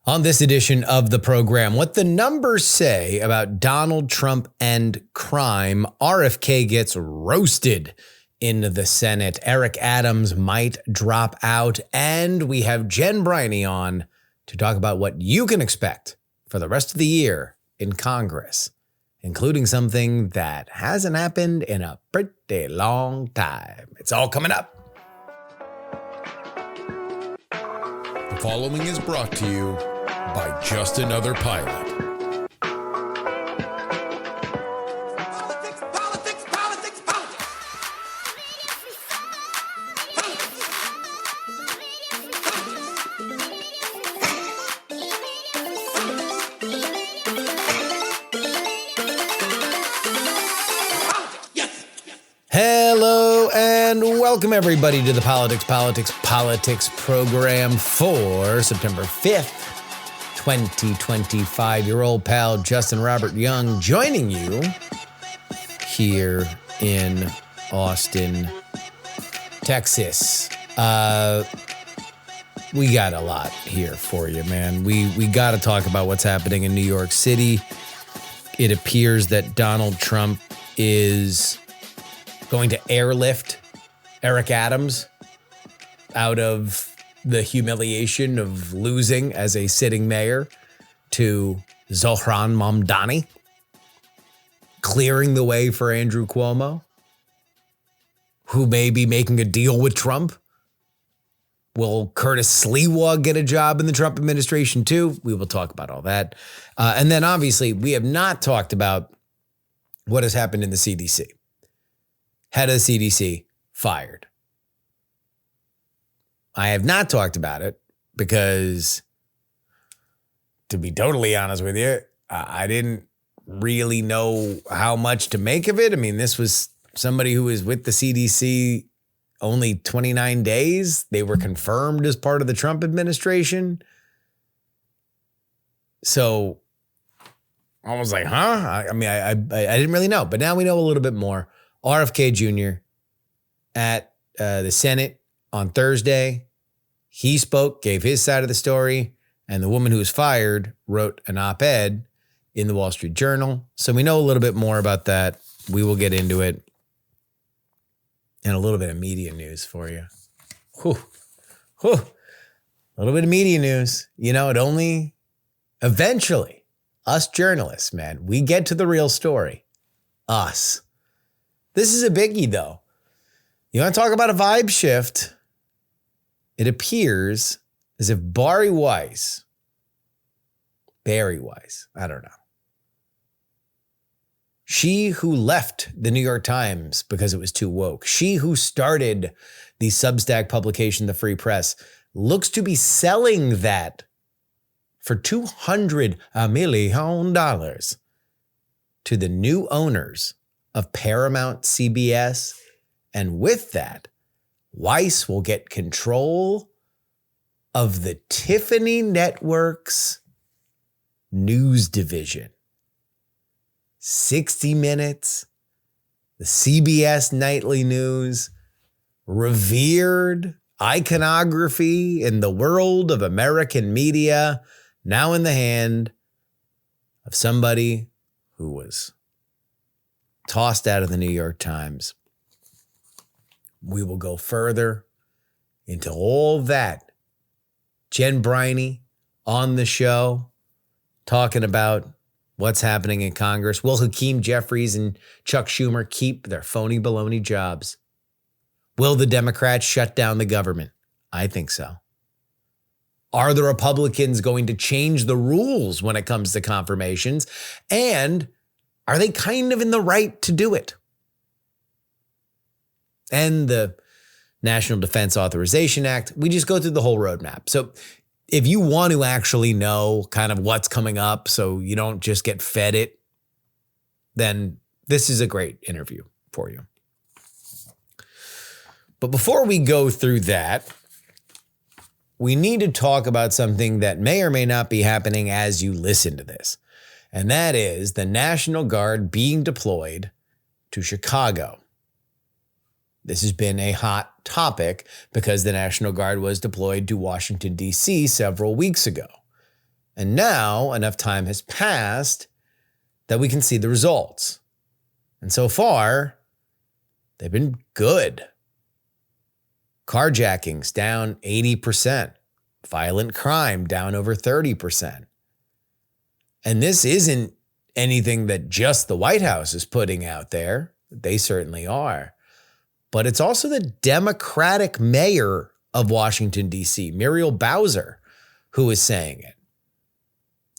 On this edition of the program, what the numbers say about Donald Trump and crime. RFK gets roasted in the Senate. Eric Adams might drop out. And we have Jen Briney on to talk about what you can expect for the rest of the year in Congress, including something that hasn't happened in a pretty long time. It's all coming up. The following is brought to you by Just Another Pilot. Hello and welcome everybody to the Politics program for September 5th. 2025. Your old pal, Justin Robert Young, joining you here in Austin, Texas. We got a lot here for you, man. We got to talk about what's happening in New York City. It appears that Donald Trump is going to airlift Eric Adams out of the humiliation of losing as a sitting mayor to Zohran Mamdani, clearing the way for Andrew Cuomo, who may be making a deal with Trump. Will Curtis Sliwa get a job in the Trump administration too? We will talk about all that. And then obviously we have not talked about what has happened in the CDC. Head of the CDC fired. I have not talked about it because, to be totally honest with you, I didn't really know how much to make of it. I mean, this was somebody who was with the CDC only 29 days. They were confirmed as part of the Trump administration. So I was like, huh? I mean, I didn't really know, but now we know a little bit more. RFK Jr. at the Senate on Thursday. He spoke, gave his side of the story, and the woman who was fired wrote an op-ed in the Wall Street Journal. So we know a little bit more about that. We will get into it. And a little bit of media news for you. Whew. A little bit of media news. You know, it only, eventually, us journalists, man, we get to the real story. Us. This is a biggie, though. You want to talk about a vibe shift? It appears as if Bari Weiss, I don't know. She who left the New York Times because it was too woke, she who started the Substack publication, The Free Press, looks to be selling that for $200 million to the new owners of Paramount CBS. And with that, Weiss will get control of the Tiffany Network's news division. 60 Minutes, the CBS Nightly News, revered iconography in the world of American media, now in the hand of somebody who was tossed out of the New York Times. We will go further into all that. Jen Briney on the show talking about what's happening in Congress. Will Hakeem Jeffries and Chuck Schumer keep their phony baloney jobs? Will the Democrats shut down the government? I think so. Are the Republicans going to change the rules when it comes to confirmations? And are they kind of in the right to do it? And the National Defense Authorization Act. We just go through the whole roadmap. So if you want to actually know kind of what's coming up so you don't just get fed it, then this is a great interview for you. But before we go through that, we need to talk about something that may or may not be happening as you listen to this. And that is the National Guard being deployed to Chicago. This has been a hot topic because the National Guard was deployed to Washington, D.C. several weeks ago. And now enough time has passed that we can see the results. And so far, they've been good. Carjackings down 80%. Violent crime down over 30%. And this isn't anything that just the White House is putting out there. They certainly are. But it's also the Democratic mayor of Washington, D.C., Muriel Bowser, who is saying it.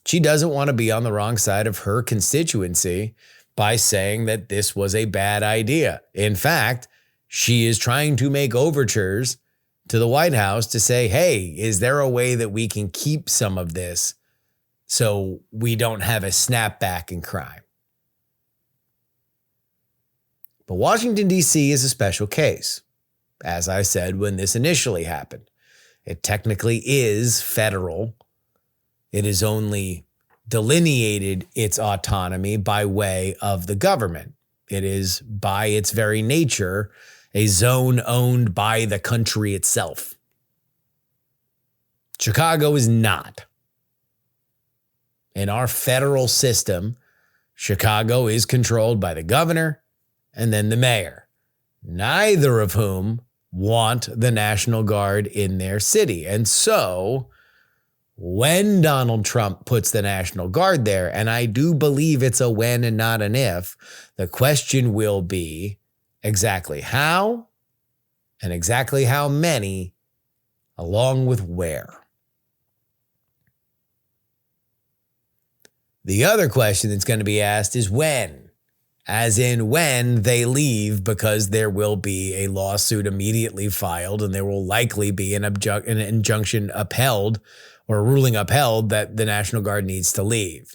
She doesn't want to be on the wrong side of her constituency by saying that this was a bad idea. In fact, she is trying to make overtures to the White House to say, hey, is there a way that we can keep some of this so we don't have a snapback in crime? But Washington, D.C. is a special case. As I said when this initially happened, it technically is federal. It is only delineated its autonomy by way of the government. It is, by its very nature, a zone owned by the country itself. Chicago is not. In our federal system, Chicago is controlled by the governor and then the mayor, neither of whom want the National Guard in their city. And so when Donald Trump puts the National Guard there, and I do believe it's a when and not an if, the question will be exactly how and exactly how many, along with where. The other question that's going to be asked is when, as in when they leave, because there will be a lawsuit immediately filed and there will likely be an injunction upheld or a ruling upheld that the National Guard needs to leave.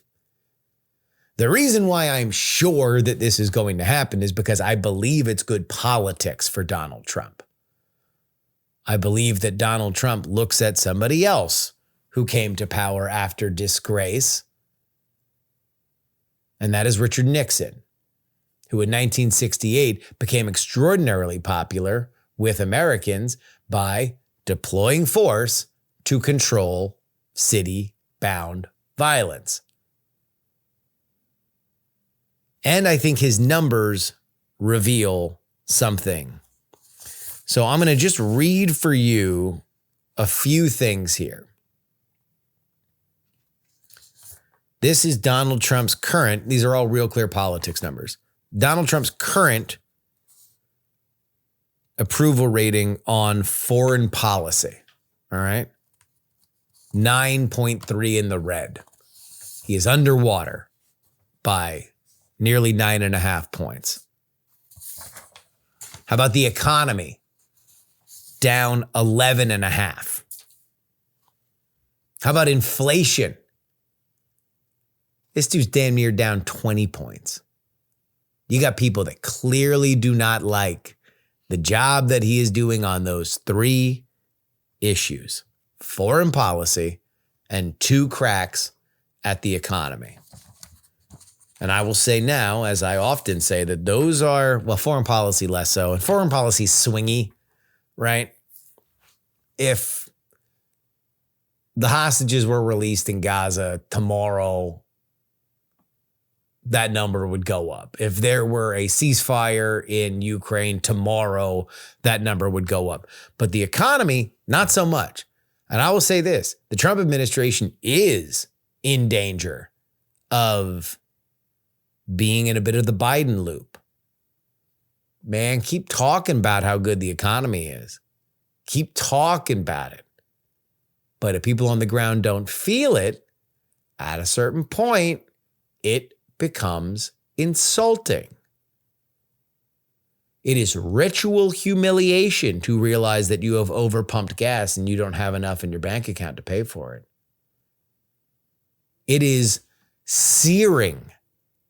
The reason why I'm sure that this is going to happen is because I believe it's good politics for Donald Trump. I believe that Donald Trump looks at somebody else who came to power after disgrace, and that is Richard Nixon, who in 1968 became extraordinarily popular with Americans by deploying force to control city-bound violence. And I think his numbers reveal something. So I'm going to just read for you a few things here. This is Donald Trump's current, these are all Real Clear Politics numbers. Donald Trump's current approval rating on foreign policy, all right? 9.3 in the red. He is underwater by nearly 9.5 points. How about the economy? Down 11.5. How about inflation? This dude's damn near down 20 points. You got people that clearly do not like the job that he is doing on those three issues: foreign policy and two cracks at the economy. And I will say now, as I often say, that those are, well, foreign policy less so, and foreign policy swingy, right? If the hostages were released in Gaza tomorrow, that number would go up. If there were a ceasefire in Ukraine tomorrow, that number would go up. But the economy, not so much. And I will say this, the Trump administration is in danger of being in a bit of the Biden loop. Man, keep talking about how good the economy is. Keep talking about it. But if people on the ground don't feel it, at a certain point, it becomes insulting. It is ritual humiliation to realize that you have overpumped gas and you don't have enough in your bank account to pay for it. It is searing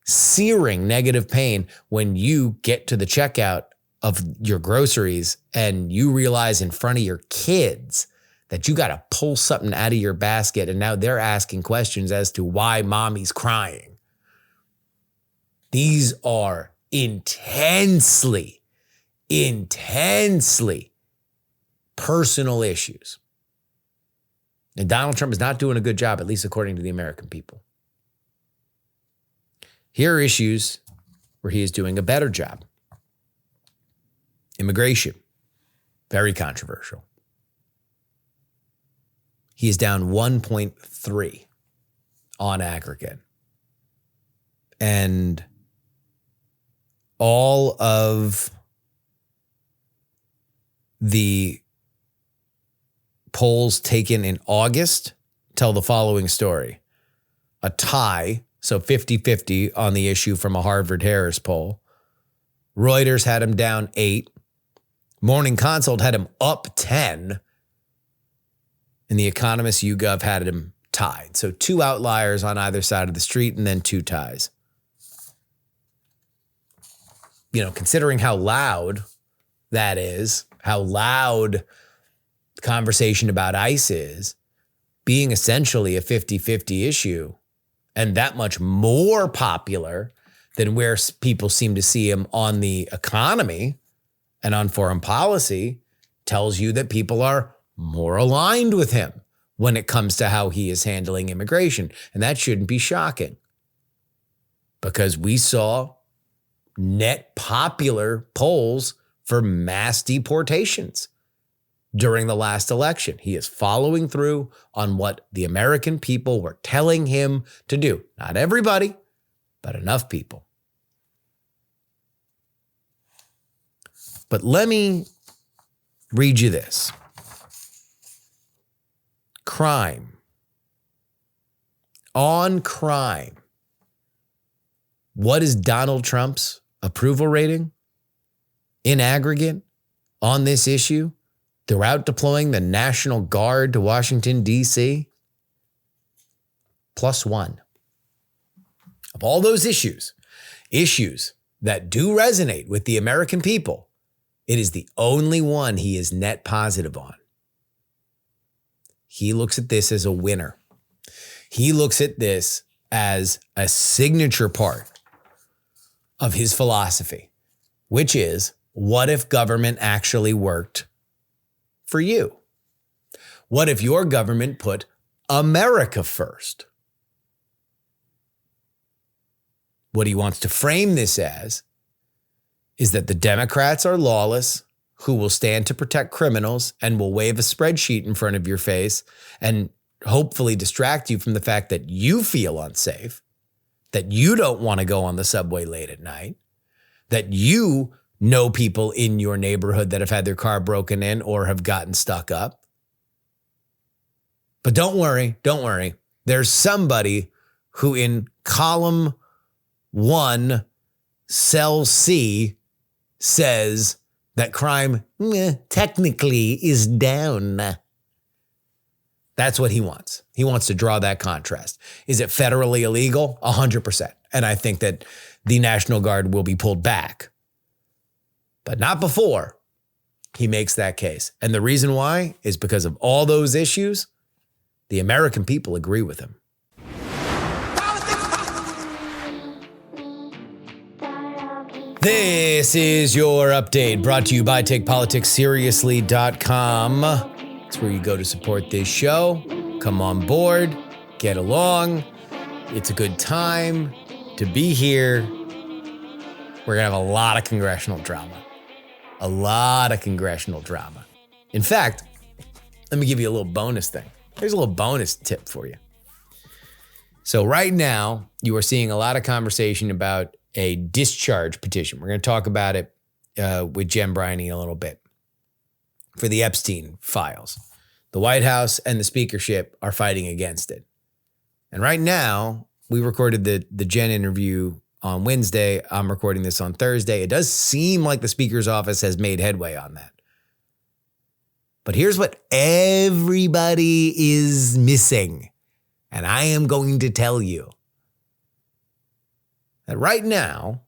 negative pain when you get to the checkout of your groceries and you realize in front of your kids that you got to pull something out of your basket and now they're asking questions as to why mommy's crying. These are intensely personal issues. And Donald Trump is not doing a good job, at least according to the American people. Here are issues where he is doing a better job. Immigration, very controversial. He is down 1.3 on aggregate. And all of the polls taken in August tell the following story. A tie, so 50-50 on the issue from a Harvard-Harris poll. Reuters had him down 8. Morning Consult had him up 10. And the Economist YouGov had him tied. So 2 outliers on either side of the street and then 2 ties. You know, considering how loud that is, how loud the conversation about ICE is, being essentially a 50-50 issue and that much more popular than where people seem to see him on the economy and on foreign policy, tells you that people are more aligned with him when it comes to how he is handling immigration. And that shouldn't be shocking, because we saw net popular polls for mass deportations during the last election. He is following through on what the American people were telling him to do. Not everybody, but enough people. But let me read you this. Crime. On crime. What is Donald Trump's approval rating in aggregate on this issue throughout deploying the National Guard to Washington, D.C.? +1. Of all those issues that do resonate with the American people, it is the only one he is net positive on. He looks at this as a winner. He looks at this as a signature part of his philosophy, which is, what if government actually worked for you? What if your government put America first? What he wants to frame this as is that the Democrats are lawless, who will stand to protect criminals and will wave a spreadsheet in front of your face and hopefully distract you from the fact that you feel unsafe, that you don't want to go on the subway late at night, that you know people in your neighborhood that have had their car broken in or have gotten stuck up. But don't worry. There's somebody who in column 1, cell C, says that crime technically is down. That's what he wants. He wants to draw that contrast. Is it federally illegal? 100%. And I think that the National Guard will be pulled back. But not before he makes that case. And the reason why is because of all those issues, the American people agree with him. This is your update, brought to you by TakePoliticsSeriously.com. It's where you go to support this show. Come on board, get along. It's a good time to be here. We're going to have a lot of congressional drama. In fact, let me give you a little bonus thing. Here's a little bonus tip for you. So right now, you are seeing a lot of conversation about a discharge petition. We're going to talk about it with Jen Briney in a little bit for the Epstein files. The White House and the speakership are fighting against it. And right now, we recorded the Jen interview on Wednesday. I'm recording this on Thursday. It does seem like the speaker's office has made headway on that. But here's what everybody is missing. And I am going to tell you that right now,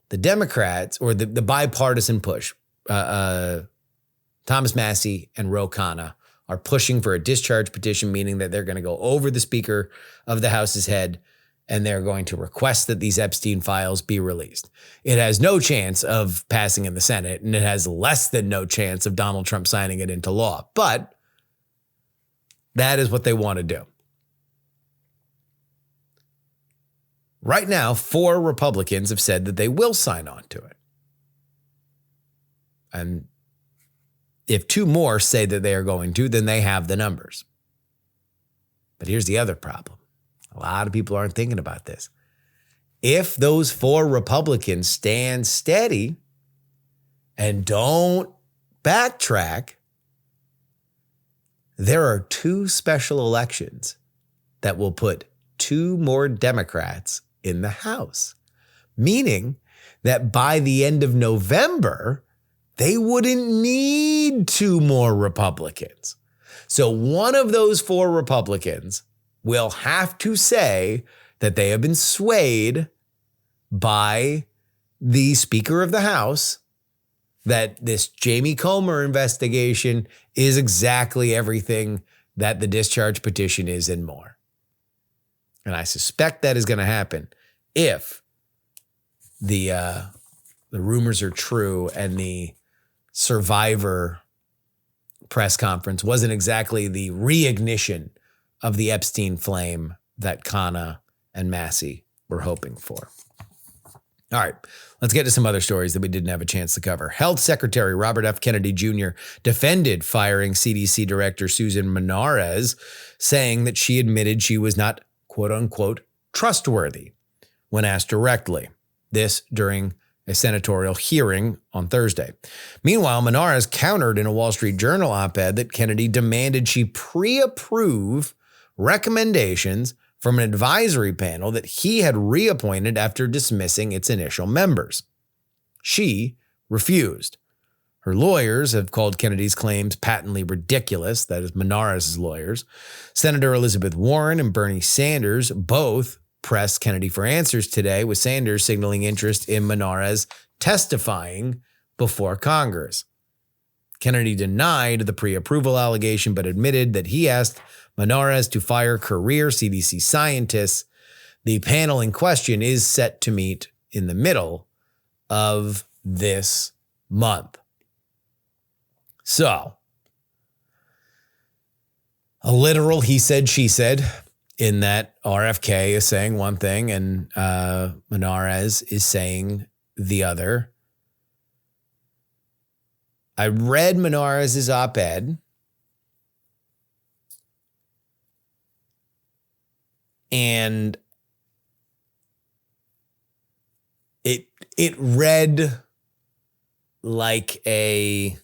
the Democrats, or the bipartisan push, Thomas Massie and Ro Khanna, are pushing for a discharge petition, meaning that they're going to go over the Speaker of the House's head and they're going to request that these Epstein files be released. It has no chance of passing in the Senate, and it has less than no chance of Donald Trump signing it into law. But That is what they want to do. Right now, 4 Republicans have said that they will sign on to it. And if 2 more say that they are going to, then they have the numbers. But here's the other problem. A lot of people aren't thinking about this. If those 4 Republicans stand steady and don't backtrack, there are 2 special elections that will put 2 more Democrats in the House, meaning that by the end of November, they wouldn't need 2 more Republicans. So one of those 4 Republicans will have to say that they have been swayed by the Speaker of the House, that this Jamie Comer investigation is exactly everything that the discharge petition is and more. And I suspect that is going to happen if the rumors are true and the Survivor press conference wasn't exactly the reignition of the Epstein flame that Kana and Massey were hoping for. All right, let's get to some other stories that we didn't have a chance to cover. Health Secretary Robert F. Kennedy Jr. defended firing CDC Director Susan Menarez, saying that she admitted she was not, quote unquote, trustworthy when asked directly. This during a senatorial hearing on Thursday. Meanwhile, Menarez countered in a Wall Street Journal op-ed that Kennedy demanded she pre-approve recommendations from an advisory panel that he had reappointed after dismissing its initial members. She refused. Her lawyers have called Kennedy's claims patently ridiculous, that is Menarez's lawyers. Senator Elizabeth Warren and Bernie Sanders both pressed Kennedy for answers today, with Sanders signaling interest in Menarez testifying before Congress. Kennedy denied the pre-approval allegation, but admitted that he asked Menarez to fire career CDC scientists. The panel in question is set to meet in the middle of this month. So, a literal he said, she said, in that RFK is saying one thing and Menarez is saying the other. I read Menarez's op-ed, and it read like a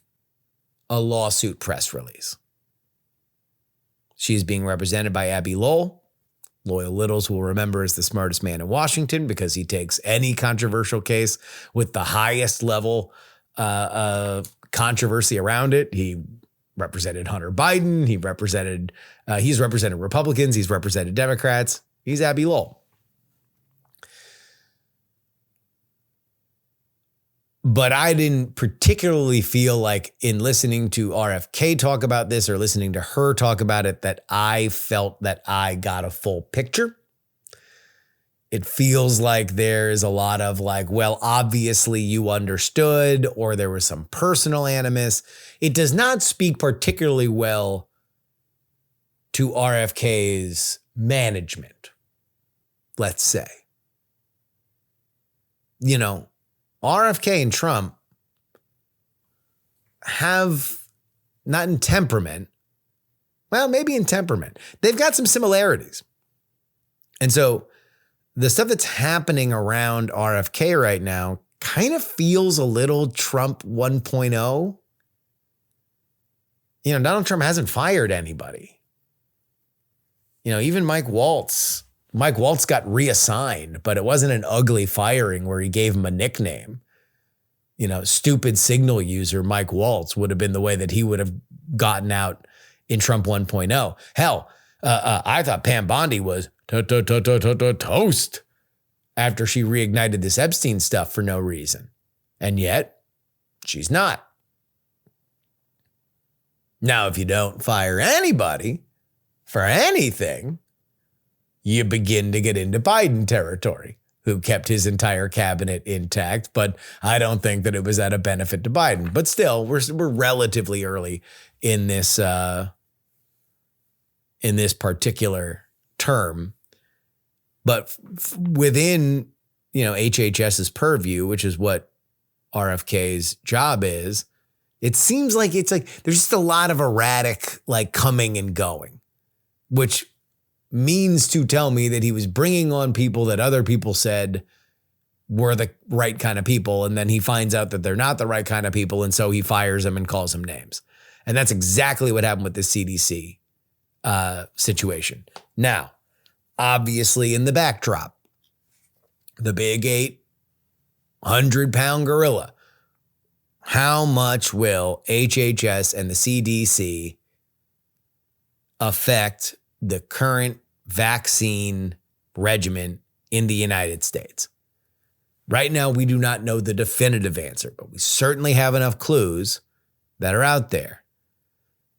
lawsuit press release. She's being represented by Abby Lowell. Loyal Littles will remember as the smartest man in Washington because he takes any controversial case with the highest level controversy around it. He represented Hunter Biden. He's represented Republicans. He's represented Democrats. He's Abby Lowell. But I didn't particularly feel like in listening to RFK talk about this or listening to her talk about it that I felt that I got a full picture. It feels like there's a lot of like, well, obviously you understood, or there was some personal animus. It does not speak particularly well to RFK's management, let's say. You know, RFK and Trump have, not in temperament, well, maybe in temperament, they've got some similarities. And so the stuff that's happening around RFK right now kind of feels a little Trump 1.0. You know, Donald Trump hasn't fired anybody. You know, even Mike Waltz got reassigned, but it wasn't an ugly firing where he gave him a nickname. You know, stupid signal user Mike Waltz would have been the way that he would have gotten out in Trump 1.0. Hell, I thought Pam Bondi was toast after she reignited this Epstein stuff for no reason. And yet, she's not. Now, if you don't fire anybody for anything, you begin to get into Biden territory, who kept his entire cabinet intact. But I don't think that it was at a benefit to Biden. But still, we're relatively early in this in this particular term. But within, HHS's purview, which is what RFK's job is, it seems like there's just a lot of erratic, coming and going, which means to tell me that he was bringing on people that other people said were the right kind of people. And then he finds out that they're not the right kind of people. And so he fires them and calls them names. And that's exactly what happened with the CDC situation. Now, obviously in the backdrop, the big 800-pound gorilla. How much will HHS and the CDC affect the current vaccine regimen in the United States? Right now, we do not know the definitive answer, but we certainly have enough clues that are out there.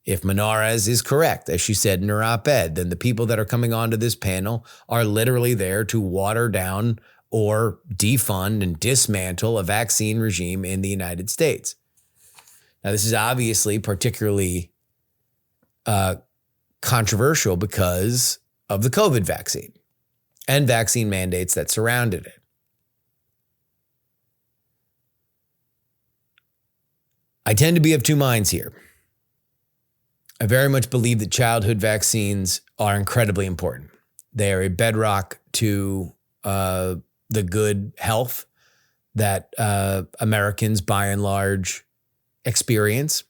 If Menares is correct, as she said in her op-ed, then the people that are coming onto this panel are literally there to water down or defund and dismantle a vaccine regime in the United States. Now, this is obviously particularly controversial because of the COVID vaccine and vaccine mandates that surrounded it. I tend to be of two minds here. I very much believe that childhood vaccines are incredibly important. They are a bedrock to the good health that Americans, by and large, experience.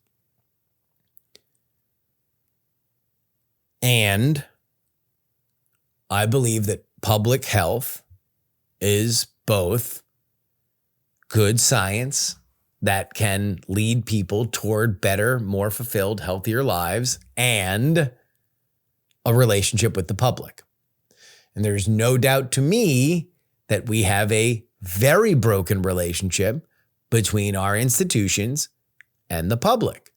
And I believe that public health is both good science that can lead people toward better, more fulfilled, healthier lives, and a relationship with the public. And there's no doubt to me that we have a very broken relationship between our institutions and the public.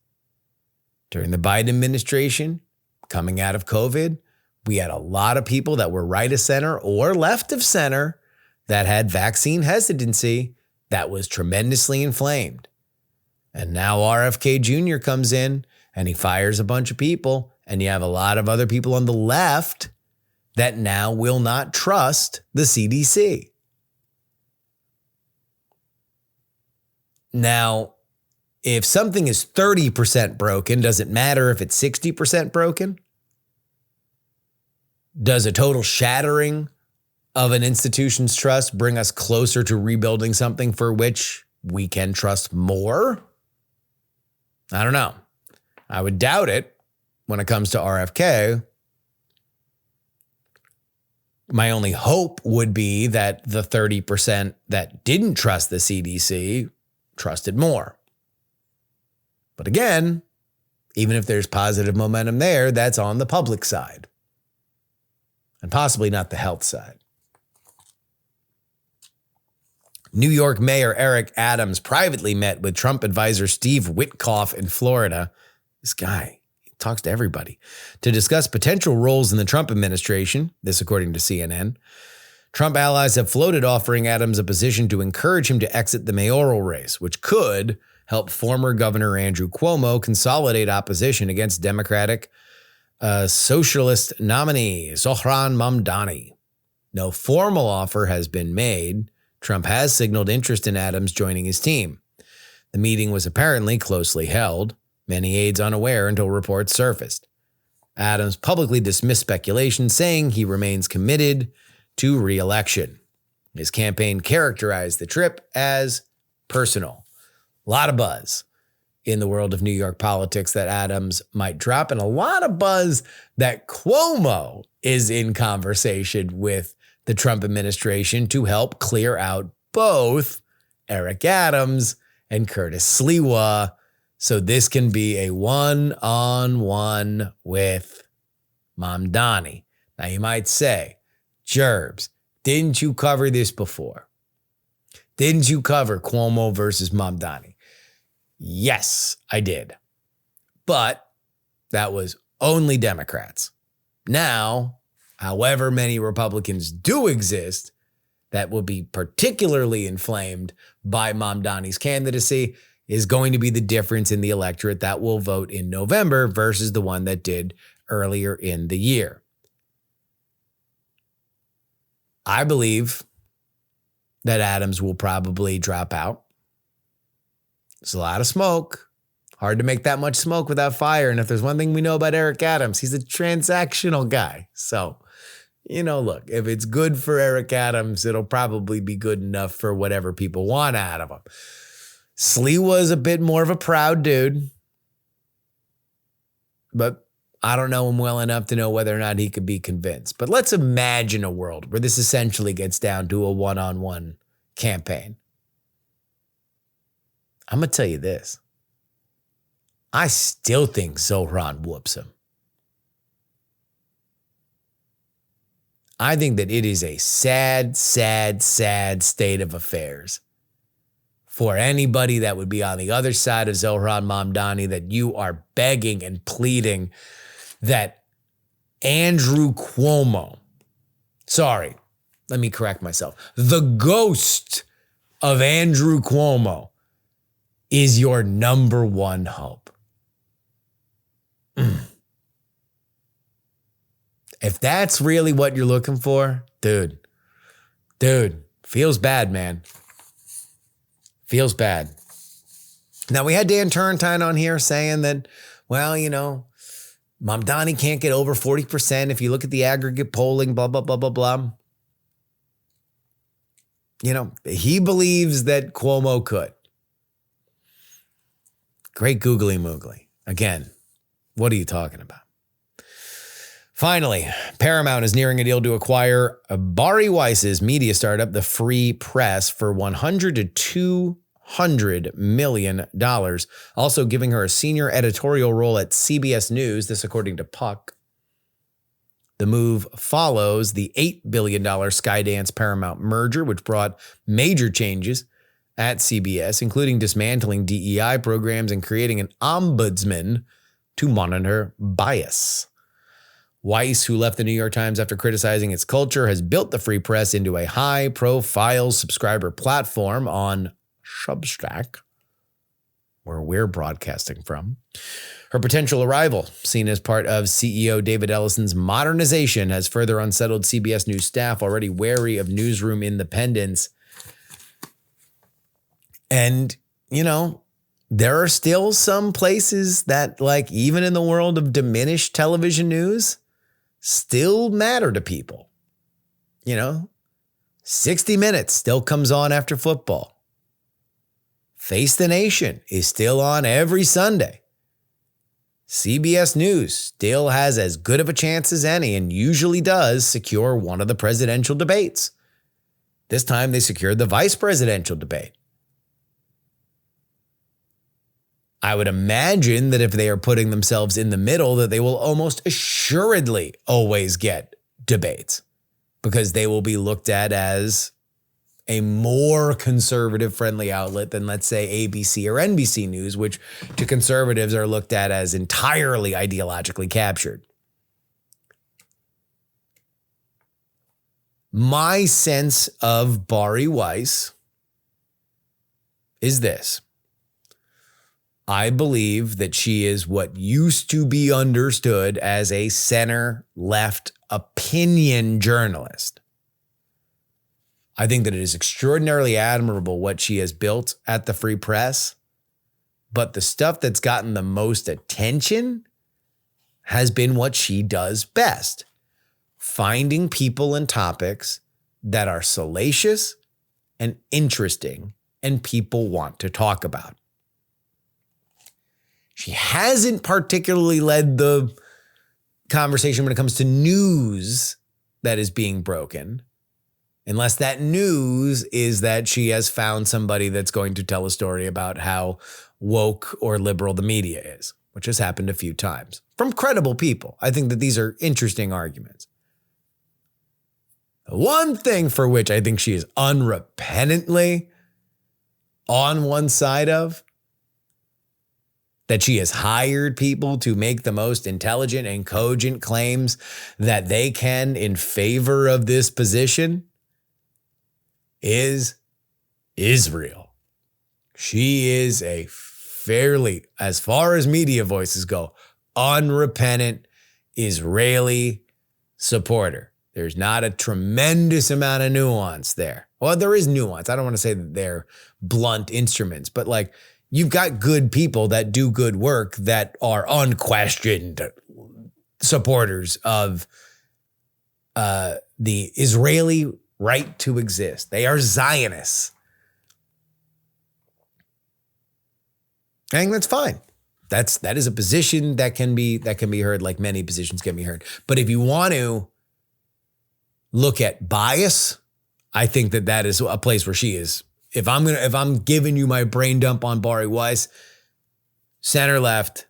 During the Biden administration, coming out of COVID, we had a lot of people that were right of center or left of center that had vaccine hesitancy that was tremendously inflamed. And now RFK Jr. comes in and he fires a bunch of people, and you have a lot of other people on the left that now will not trust the CDC. Now, if something is 30% broken, does it matter if it's 60% broken? Does a total shattering of an institution's trust bring us closer to rebuilding something for which we can trust more? I don't know. I would doubt it when it comes to RFK. My only hope would be that the 30% that didn't trust the CDC trusted more. But again, even if there's positive momentum there, that's on the public side and possibly not the health side. New York Mayor Eric Adams privately met with Trump advisor Steve Witkoff in Florida. This guy, he talks to everybody, to discuss potential roles in the Trump administration, this according to CNN. Trump allies have floated offering Adams a position to encourage him to exit the mayoral race, which could help former Governor Andrew Cuomo consolidate opposition against Democratic socialist nominee Zohran Mamdani. No formal offer has been made. Trump has signaled interest in Adams joining his team. The meeting was apparently closely held, many aides unaware until reports surfaced. Adams publicly dismissed speculation, saying he remains committed to re-election. His campaign characterized the trip as personal. A lot of buzz in the world of New York politics that Adams might drop, and a lot of buzz that Cuomo is in conversation with the Trump administration to help clear out both Eric Adams and Curtis Sliwa, so this can be a one-on-one with Mamdani. Now you might say, Jerbs, didn't you cover this before? Didn't you cover Cuomo versus Mamdani? Yes, I did. But that was only Democrats. Now, however many Republicans do exist that will be particularly inflamed by Mamdani's candidacy is going to be the difference in the electorate that will vote in November versus the one that did earlier in the year. I believe that Adams will probably drop out. There's a lot of smoke. Hard to make that much smoke without fire. And if there's one thing we know about Eric Adams, he's a transactional guy. So, look, if it's good for Eric Adams, it'll probably be good enough for whatever people want out of him. Slee was a bit more of a proud dude, but I don't know him well enough to know whether or not he could be convinced. But let's imagine a world where this essentially gets down to a one-on-one campaign. I'm going to tell you this. I still think Zohran whoops him. I think that it is a sad, sad, sad state of affairs for anybody that would be on the other side of Zohran Mamdani, that you are begging and pleading that Andrew Cuomo, sorry, let me correct myself, the ghost of Andrew Cuomo is your number one hope. If that's really what you're looking for, dude, feels bad, man. Feels bad. Now, we had Dan Turrentine on here saying that, well, Mamdani can't get over 40% if you look at the aggregate polling, blah, blah, blah, blah, blah. He believes that Cuomo could. Great googly moogly. Again, what are you talking about? Finally, Paramount is nearing a deal to acquire Bari Weiss's media startup, The Free Press, for $100 to $200 million, also giving her a senior editorial role at CBS News, this according to Puck. The move follows the $8 billion Skydance Paramount merger, which brought major changes at CBS, including dismantling DEI programs and creating an ombudsman to monitor bias. Weiss, who left the New York Times after criticizing its culture, has built the Free Press into a high-profile subscriber platform on Substack, where we're broadcasting from. Her potential arrival, seen as part of CEO David Ellison's modernization, has further unsettled CBS News staff already wary of newsroom independence. And, there are still some places that, even in the world of diminished television news, still matter to people. 60 Minutes still comes on after football. Face the Nation is still on every Sunday. CBS News still has as good of a chance as any and usually does secure one of the presidential debates. This time they secured the vice presidential debate. I would imagine that if they are putting themselves in the middle, that they will almost assuredly always get debates because they will be looked at as a more conservative-friendly outlet than, let's say, ABC or NBC News, which to conservatives are looked at as entirely ideologically captured. My sense of Bari Weiss is this. I believe that she is what used to be understood as a center-left opinion journalist. I think that it is extraordinarily admirable what she has built at the Free Press, but the stuff that's gotten the most attention has been what she does best, finding people and topics that are salacious and interesting and people want to talk about. She hasn't particularly led the conversation when it comes to news that is being broken, unless that news is that she has found somebody that's going to tell a story about how woke or liberal the media is, which has happened a few times from credible people. I think that these are interesting arguments. One thing for which I think she is unrepentantly on one side of, that she has hired people to make the most intelligent and cogent claims that they can in favor of this position, is Israel. She is a fairly, as far as media voices go, unrepentant, Israeli supporter. There's not a tremendous amount of nuance there. Well, there is nuance. I don't want to say that they're blunt instruments, but like you've got good people that do good work that are unquestioned supporters of the Israeli right to exist. They are Zionists. I think that's fine. That is a position that can be heard, like many positions can be heard. But if you want to look at bias, I think that is a place where she is. If I'm giving you my brain dump on Bari Weiss, center left,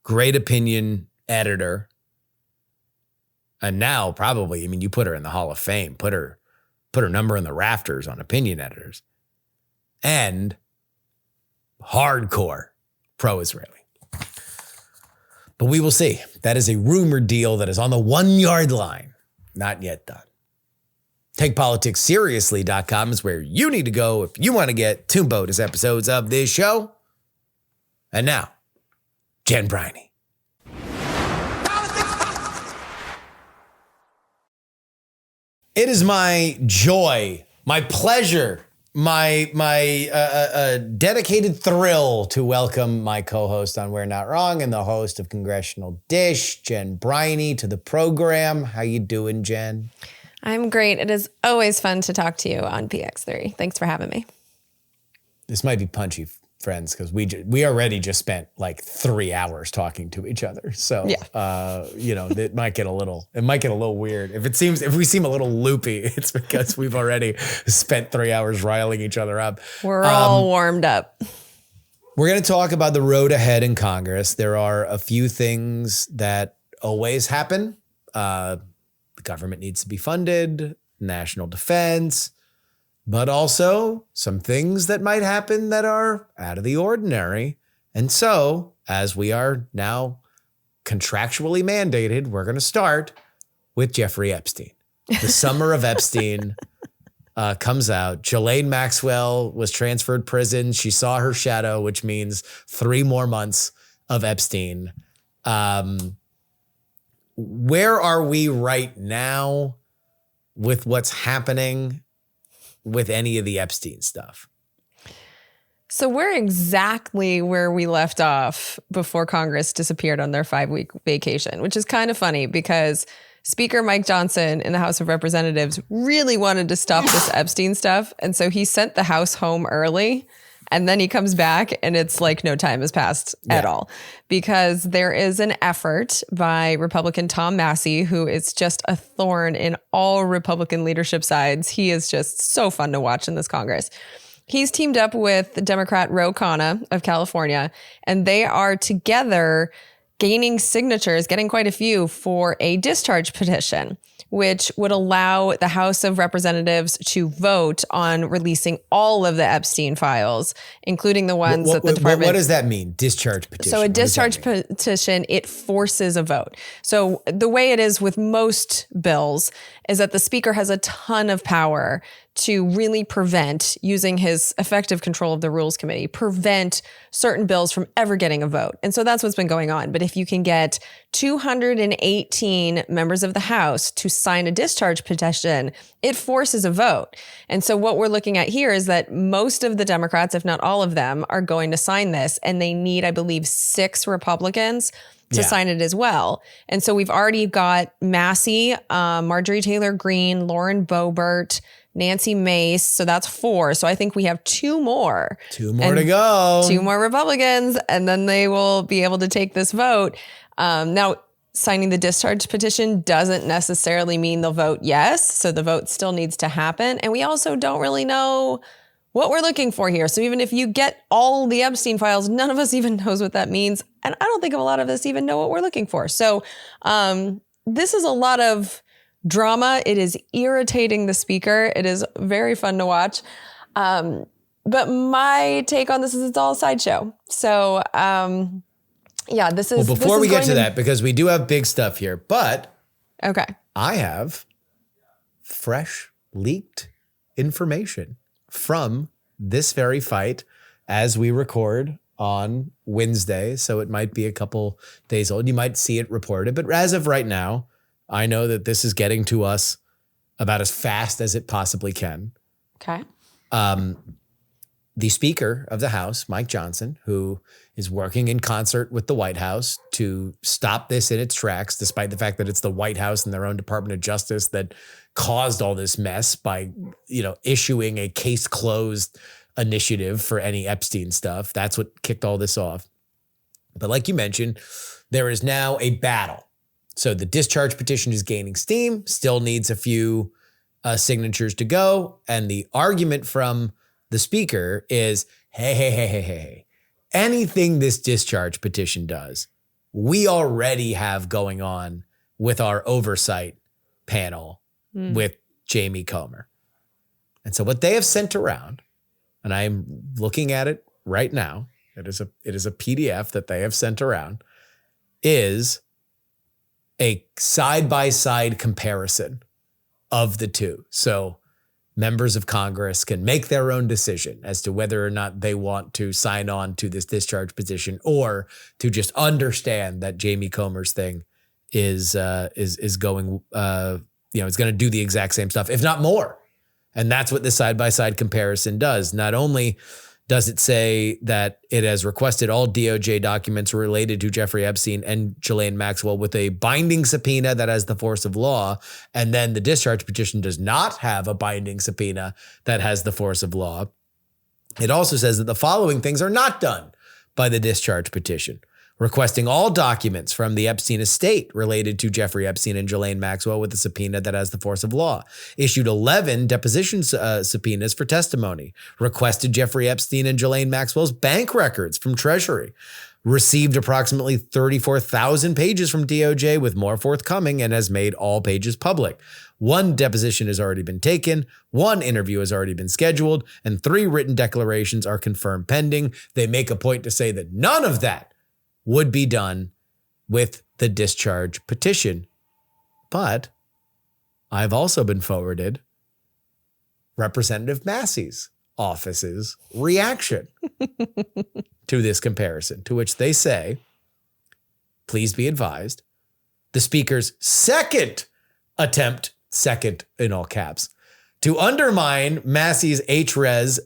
great opinion editor, and now probably, I mean, you put her in the Hall of Fame, put her number in the rafters on opinion editors, and hardcore pro-Israeli. But we will see. That is a rumored deal that is on the 1 yard line. Not yet done. TakePoliticsSeriously.com is where you need to go if you want to get two bonus episodes of this show. And now, Jen Briney. It is my joy, my pleasure, my dedicated thrill to welcome my co-host on We're Not Wrong and the host of Congressional Dish, Jen Briney, to the program. How you doing, Jen? I'm great. It is always fun to talk to you on PX3. Thanks for having me. This might be punchy, friends, because we already just spent like 3 hours talking to each other. So, it might get a little weird. If we seem a little loopy, it's because we've already spent 3 hours riling each other up. We're all warmed up. We're going to talk about the road ahead in Congress. There are a few things that always happen. The government needs to be funded, national defense, but also some things that might happen that are out of the ordinary. And so, as we are now contractually mandated, we're going to start with Jeffrey Epstein. The Summer of Epstein comes out. Ghislaine Maxwell was transferred prison. She saw her shadow, which means 3 more months of Epstein. Where are we right now with what's happening with any of the Epstein stuff? So we're exactly where we left off before Congress disappeared on their 5-week vacation, which is kind of funny because Speaker Mike Johnson in the House of Representatives really wanted to stop this Epstein stuff. And so he sent the House home early. And then he comes back and it's like no time has passed at all, because there is an effort by Republican Tom Massey, who is just a thorn in all Republican leadership sides. He is just so fun to watch in this Congress. He's teamed up with Democrat Ro Khanna of California, and they are together gaining signatures, getting quite a few, for a discharge petition, which would allow the House of Representatives to vote on releasing all of the Epstein files, including the ones that the department... What does that mean, discharge petition? So a discharge petition, it forces a vote. So the way it is with most bills is that the speaker has a ton of power to really prevent, using his effective control of the Rules Committee, prevent certain bills from ever getting a vote. And so that's what's been going on. But if you can get 218 members of the House to sign a discharge petition, it forces a vote. And so what we're looking at here is that most of the Democrats, if not all of them, are going to sign this. And they need, I believe, 6 Republicans to sign it as well. And so we've already got Massey, Marjorie Taylor Greene, Lauren Boebert, Nancy Mace. So that's 4. So I think we have 2 more. 2 more to go. 2 more Republicans, and then they will be able to take this vote. Now, signing the discharge petition doesn't necessarily mean they'll vote yes. So the vote still needs to happen. And we also don't really know what we're looking for here. So even if you get all the Epstein files, none of us even knows what that means. And I don't think a lot of us even know what we're looking for. So this is a lot of drama. It is irritating the speaker. It is very fun to watch. But my take on this is it's all a sideshow. So this is... Well, before we get to that, because we do have big stuff here, but okay, I have fresh leaked information from this very fight as we record on Wednesday, so it might be a couple days old. You might see it reported, but as of right now, I know that this is getting to us about as fast as it possibly can. Okay. The Speaker of the House, Mike Johnson, who is working in concert with the White House to stop this in its tracks, despite the fact that it's the White House and their own Department of Justice that caused all this mess by, issuing a case closed initiative for any Epstein stuff. That's what kicked all this off. But like you mentioned, there is now a battle. So the discharge petition is gaining steam, still needs a few signatures to go. And the argument from the Speaker is, hey, anything this discharge petition does, we already have going on with our oversight panel with Jamie Comer. And so what they have sent around, and I'm looking at it right now, it is a PDF that they have sent around, is a side-by-side comparison of the two. So members of Congress can make their own decision as to whether or not they want to sign on to this discharge petition or to just understand that Jamie Comer's thing is going, it's going to do the exact same stuff, if not more. And that's what this side-by-side comparison does. Not only does it say that it has requested all DOJ documents related to Jeffrey Epstein and Ghislaine Maxwell with a binding subpoena that has the force of law, and then the discharge petition does not have a binding subpoena that has the force of law. It also says that the following things are not done by the discharge petition: requesting all documents from the Epstein estate related to Jeffrey Epstein and Ghislaine Maxwell with a subpoena that has the force of law. Issued 11 deposition subpoenas for testimony. Requested Jeffrey Epstein and Ghislaine Maxwell's bank records from Treasury. Received approximately 34,000 pages from DOJ with more forthcoming and has made all pages public. 1 deposition has already been taken, 1 interview has already been scheduled, and 3 written declarations are confirmed pending. They make a point to say that none of that would be done with the discharge petition. But I've also been forwarded Representative Massey's office's reaction to this comparison, to which they say, please be advised, the Speaker's second attempt, second in all caps, to undermine Massey's HRES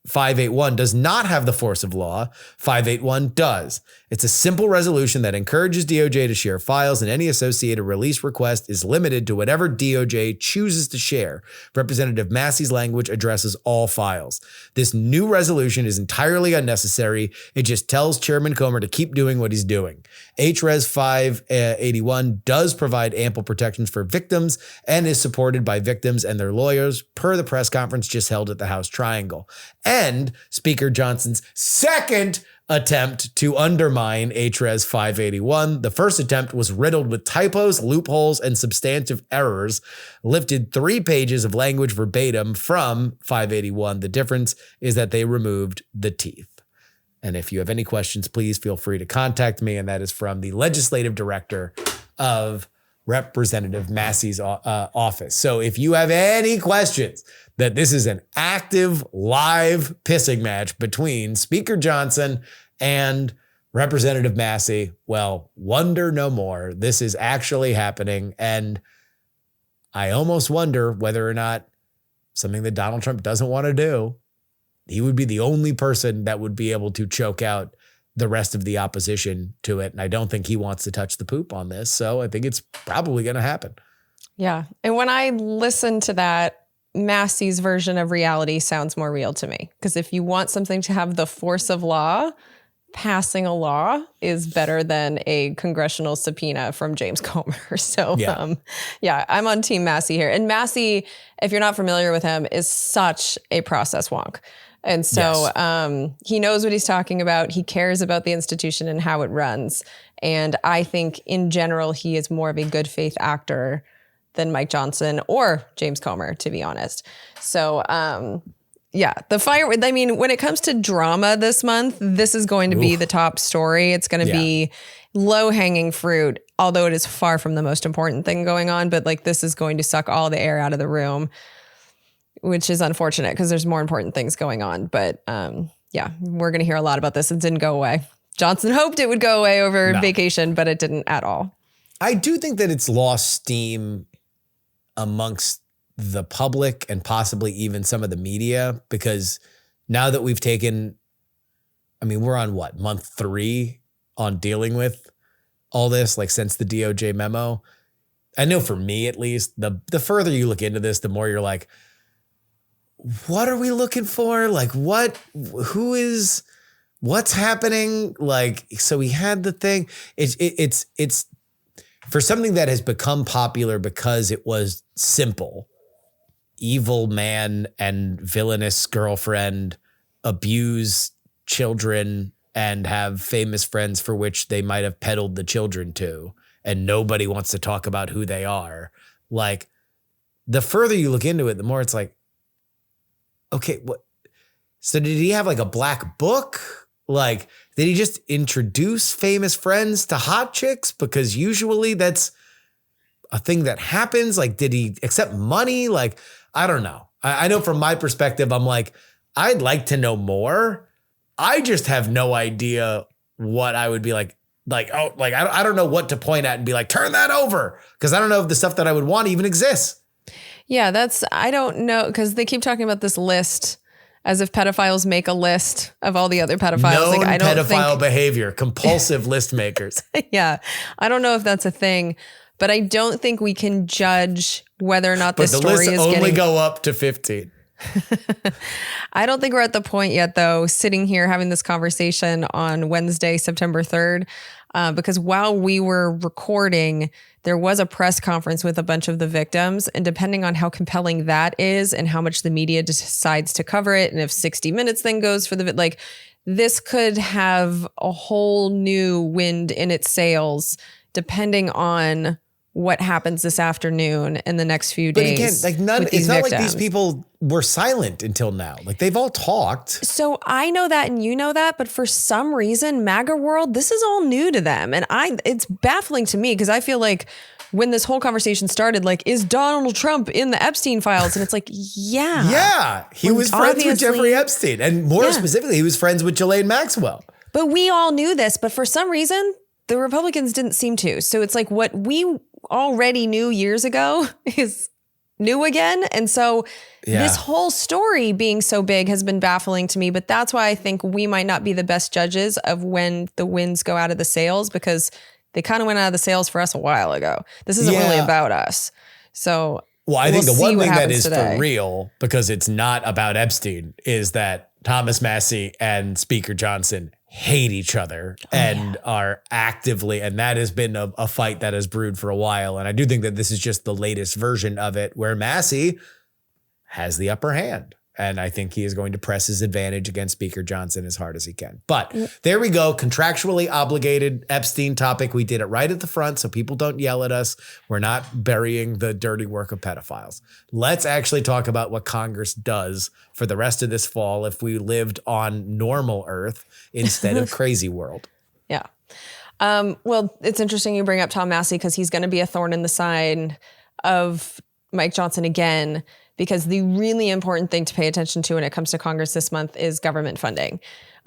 581 does not have the force of law. 581 does. It's a simple resolution that encourages DOJ to share files, and any associated release request is limited to whatever DOJ chooses to share. Representative Massey's language addresses all files. This new resolution is entirely unnecessary. It just tells Chairman Comer to keep doing what he's doing. HRES 581 does provide ample protections for victims and is supported by victims and their lawyers per the press conference just held at the House Triangle. And Speaker Johnson's second attempt to undermine HRES 581. The first attempt was riddled with typos, loopholes, and substantive errors, lifted 3 pages of language verbatim from 581. The difference is that they removed the teeth. And if you have any questions, please feel free to contact me. And that is from the legislative director of Representative Massey's office. So if you have any questions that this is an active, live pissing match between Speaker Johnson and Representative Massey, well, wonder no more. This is actually happening. And I almost wonder whether or not something that Donald Trump doesn't want to do, he would be the only person that would be able to choke out the rest of the opposition to it. And I don't think he wants to touch the poop on this. So I think it's probably going to happen. Yeah. And when I listen to that, Massey's version of reality sounds more real to me. Because if you want something to have the force of law, passing a law is better than a congressional subpoena from James Comer. So I'm on Team Massey here. And Massey, if you're not familiar with him, is such a process wonk. And so he knows what he's talking about. He cares about the institution and how it runs. And I think in general, he is more of a good faith actor than Mike Johnson or James Comer, to be honest. So, the fire, I mean, when it comes to drama this month, this is going to be the top story. It's going to be low hanging fruit, although it is far from the most important thing going on. But like, this is going to suck all the air out of the room, which is unfortunate because there's more important things going on. But Yeah, we're going to hear a lot about this. It didn't go away. Johnson hoped it would go away over vacation, but it didn't at all. I do think that it's lost steam amongst the public and possibly even some of the media, because now that we've taken, I mean, we're on what, month 3 on dealing with all this, like since the DOJ memo. I know for me, at least, the further you look into this, the more you're like, what are we looking for? Like what's happening? Like, so we had the thing. It's for something that has become popular because it was simple. Evil man and villainous girlfriend abuse children and have famous friends for which they might have peddled the children to, and nobody wants to talk about who they are. Like, the further you look into it, the more it's like, okay, what? So did he have like a black book? Like, did he just introduce famous friends to hot chicks? Because usually that's a thing that happens. Like, did he accept money? Like, I don't know. I know from my perspective, I'm like, I'd like to know more. I just have no idea what I would be like, I don't know what to point at and be like, turn that over. Because I don't know if the stuff that I would want even exists. Yeah, I don't know. Because they keep talking about this list as if pedophiles make a list of all the other pedophiles. Known like, I don't pedophile behavior, compulsive list makers. Yeah, I don't know if that's a thing, but I don't think we can judge whether or not this story is getting. But the lists only go up to 15. I don't think we're at the point yet, though, sitting here having this conversation on Wednesday, September 3rd, because while we were recording, there was a press conference with a bunch of the victims. And depending on how compelling that is and how much the media decides to cover it, and if 60 Minutes then goes for like, this could have a whole new wind in its sails depending on what happens this afternoon and the next few days. But again, it's not like these people were silent until now. Like, they've all talked. So I know that and you know that, but for some reason, MAGA world, this is all new to them. And it's baffling to me because I feel like when this whole conversation started, like, is Donald Trump in the Epstein files? And it's like, yeah. Yeah. He was friends with Jeffrey Epstein. And more specifically, he was friends with Ghislaine Maxwell. But we all knew this. But for some reason, the Republicans didn't seem to. So it's like what we already knew years ago is new again. And so this whole story being so big has been baffling to me. But that's why I think we might not be the best judges of when the winds go out of the sails, because they kind of went out of the sails for us a while ago. This isn't really about us. So well, I think the one thing that is for real, because it's not about Epstein, is that Thomas Massie and Speaker Johnson hate each other and are actively, and that has been a fight that has brewed for a while. And I do think that this is just the latest version of it, where Massie has the upper hand. And I think he is going to press his advantage against Speaker Johnson as hard as he can. But there we go. Contractually obligated Epstein topic. We did it right at the front so people don't yell at us. We're not burying the dirty work of pedophiles. Let's actually talk about what Congress does for the rest of this fall if we lived on normal Earth instead of crazy world. Yeah. Well, it's interesting you bring up Tom Massie because he's going to be a thorn in the side of Mike Johnson again, because the really important thing to pay attention to when it comes to Congress this month is government funding.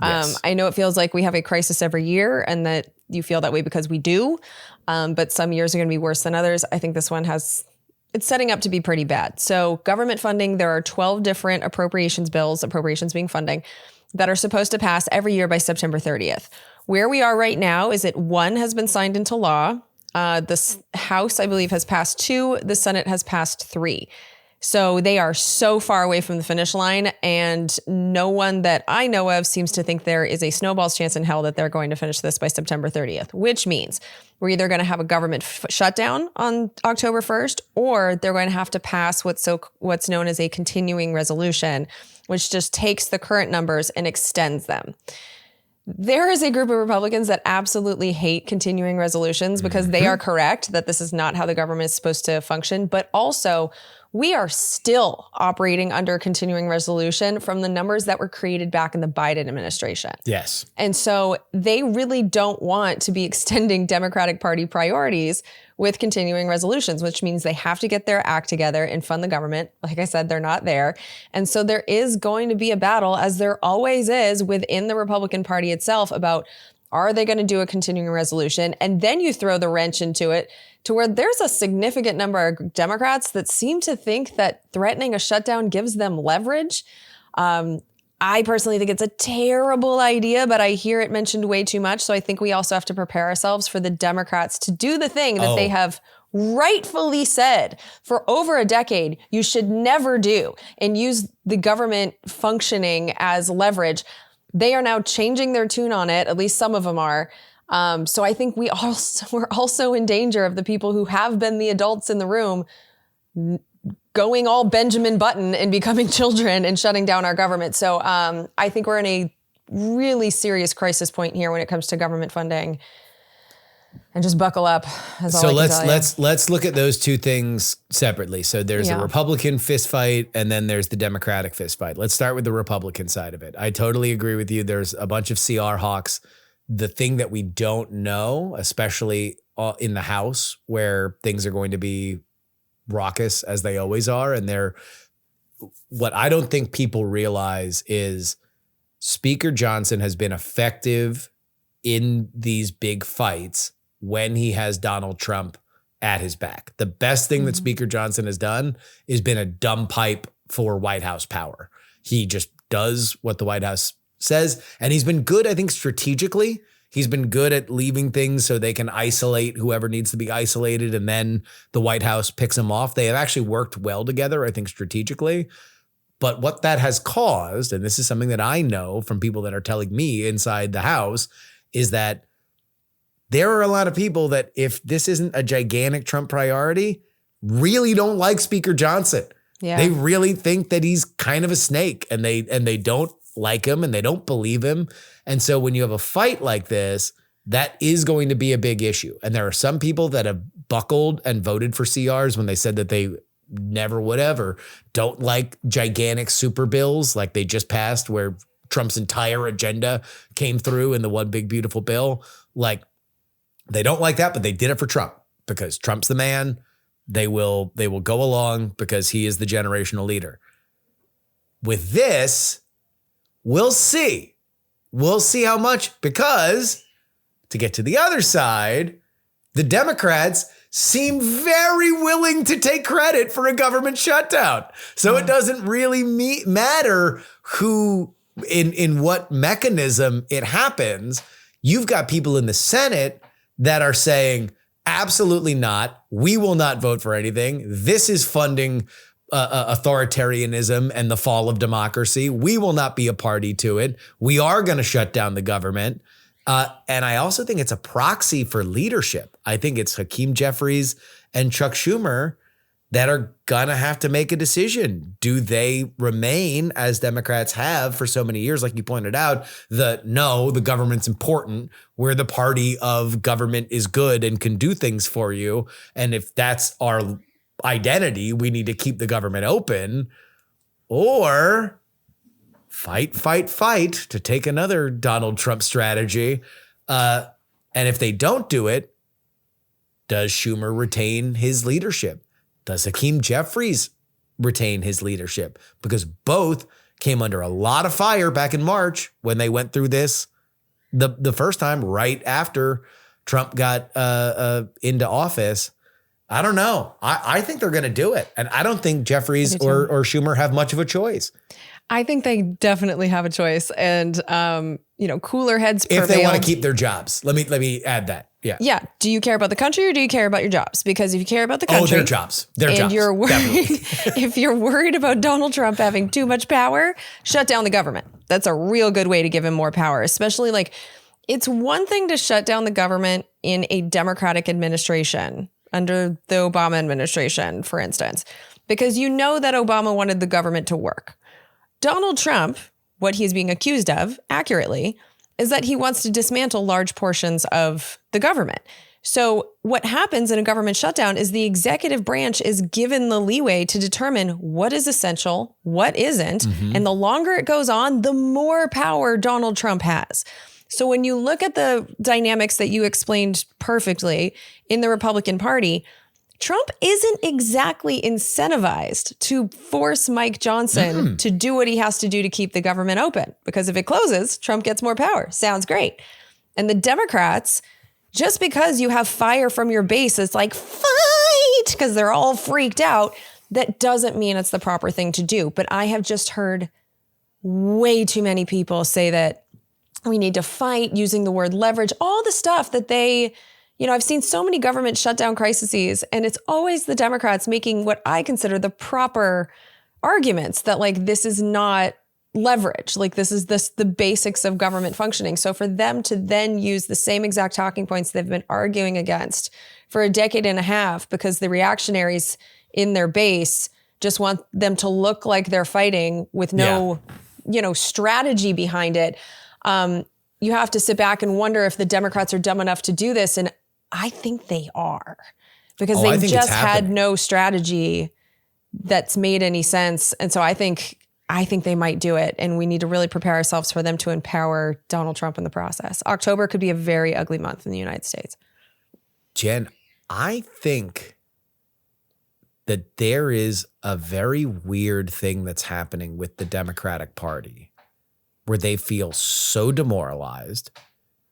Yes. I know it feels like we have a crisis every year and that you feel that way because we do, but some years are going to be worse than others. I think this one it's setting up to be pretty bad. So government funding, there are 12 different appropriations bills, appropriations being funding, that are supposed to pass every year by September 30th. Where we are right now is that one has been signed into law. The House, I believe, has passed 2. The Senate has passed 3. So they are so far away from the finish line, and no one that I know of seems to think there is a snowball's chance in hell that they're going to finish this by September 30th, which means we're either going to have a government shutdown on October 1st, or they're going to have to pass what's known as a continuing resolution, which just takes the current numbers and extends them. There is a group of Republicans that absolutely hate continuing resolutions because they are correct that this is not how the government is supposed to function, but also we are still operating under a continuing resolution from the numbers that were created back in the Biden administration. Yes. And so they really don't want to be extending Democratic Party priorities with continuing resolutions, which means they have to get their act together and fund the government. Like I said, they're not there. And so there is going to be a battle, as there always is within the Republican Party itself, about, are they going to do a continuing resolution? And then you throw the wrench into it to where there's a significant number of Democrats that seem to think that threatening a shutdown gives them leverage. I personally think it's a terrible idea, but I hear it mentioned way too much. So I think we also have to prepare ourselves for the Democrats to do the thing that they have rightfully said for over a decade you should never do, and use the government functioning as leverage. They are now changing their tune on it. At least some of them are. So I think we're also in danger of the people who have been the adults in the room going all Benjamin Button and becoming children and shutting down our government. So I think we're in a really serious crisis point here when it comes to government funding. And just buckle up. So let's look at those two things separately. So there's a Republican fist fight, and then there's the Democratic fist fight. Let's start with the Republican side of it. I totally agree with you. There's a bunch of CR hawks. The thing that we don't know, especially in the House, where things are going to be raucous as they always are, and what I don't think people realize is Speaker Johnson has been effective in these big fights when he has Donald Trump at his back. The best thing that Speaker Johnson has done is been a dumb pipe for White House power. He just does what the White House says, and he's been good, I think, strategically. He's been good at leaving things so they can isolate whoever needs to be isolated, and then the White House picks him off. They have actually worked well together, I think, strategically. But what that has caused, and this is something that I know from people that are telling me inside the House, is that there are a lot of people that, if this isn't a gigantic Trump priority, really don't like Speaker Johnson. Yeah. They really think that he's kind of a snake, and they don't like him and they don't believe him. And so when you have a fight like this, that is going to be a big issue. And there are some people that have buckled and voted for CRs when they said that they never would ever, don't like gigantic super bills like they just passed, where Trump's entire agenda came through in the one big beautiful bill. Like, they don't like that, but they did it for Trump because Trump's the man. They will go along because he is the generational leader. With this, we'll see. We'll see how much, because to get to the other side, the Democrats seem very willing to take credit for a government shutdown. So it doesn't really matter who, in what mechanism it happens. You've got people in the Senate that are saying, absolutely not. We will not vote for anything. This is funding authoritarianism and the fall of democracy. We will not be a party to it. We are going to shut down the government. And I also think it's a proxy for leadership. I think it's Hakeem Jeffries and Chuck Schumer that are going to have to make a decision. Do they remain, as Democrats have for so many years, like you pointed out, the government's important. We're the party of government is good and can do things for you. And if that's our identity, we need to keep the government open, or fight, to take another Donald Trump strategy. And if they don't do it, does Schumer retain his leadership? Does Hakeem Jeffries retain his leadership? Because both came under a lot of fire back in March when they went through this the first time, right after Trump got into office. I don't know. I think they're going to do it. And I don't think Jeffries or Schumer have much of a choice. I think they definitely have a choice. And, cooler heads prevailed. If they want to keep their jobs. Let me add that. Yeah. Yeah. Do you care about the country, or do you care about your jobs? Because if you care about the country. Their jobs. You're worried, if you're worried about Donald Trump having too much power, shut down the government. That's a real good way to give him more power, especially it's one thing to shut down the government in a Democratic administration under the Obama administration, for instance, because you know that Obama wanted the government to work. Donald Trump, what he's being accused of accurately, is that he wants to dismantle large portions of the government. So what happens in a government shutdown is the executive branch is given the leeway to determine what is essential, what isn't. And the longer it goes on, the more power Donald Trump has. So when you look at the dynamics that you explained perfectly in the Republican Party, Trump isn't exactly incentivized to force Mike Johnson to do what he has to do to keep the government open. Because if it closes, Trump gets more power. Sounds great. And the Democrats, just because you have fire from your base, it's like, fight, because they're all freaked out. That doesn't mean it's the proper thing to do. But I have just heard way too many people say that we need to fight, using the word leverage, all the stuff that they, I've seen so many government shutdown crises, and it's always the Democrats making what I consider the proper arguments that this is not leverage. This is the basics of government functioning. So for them to then use the same exact talking points they've been arguing against for a decade and a half, because the reactionaries in their base just want them to look like they're fighting with no, strategy behind it. You have to sit back and wonder if the Democrats are dumb enough to do this. And I think they are, because they've just had no strategy that's made any sense. And so I think they might do it. And we need to really prepare ourselves for them to empower Donald Trump in the process. October could be a very ugly month in the United States. Jen, I think that there is a very weird thing that's happening with the Democratic Party, where they feel so demoralized,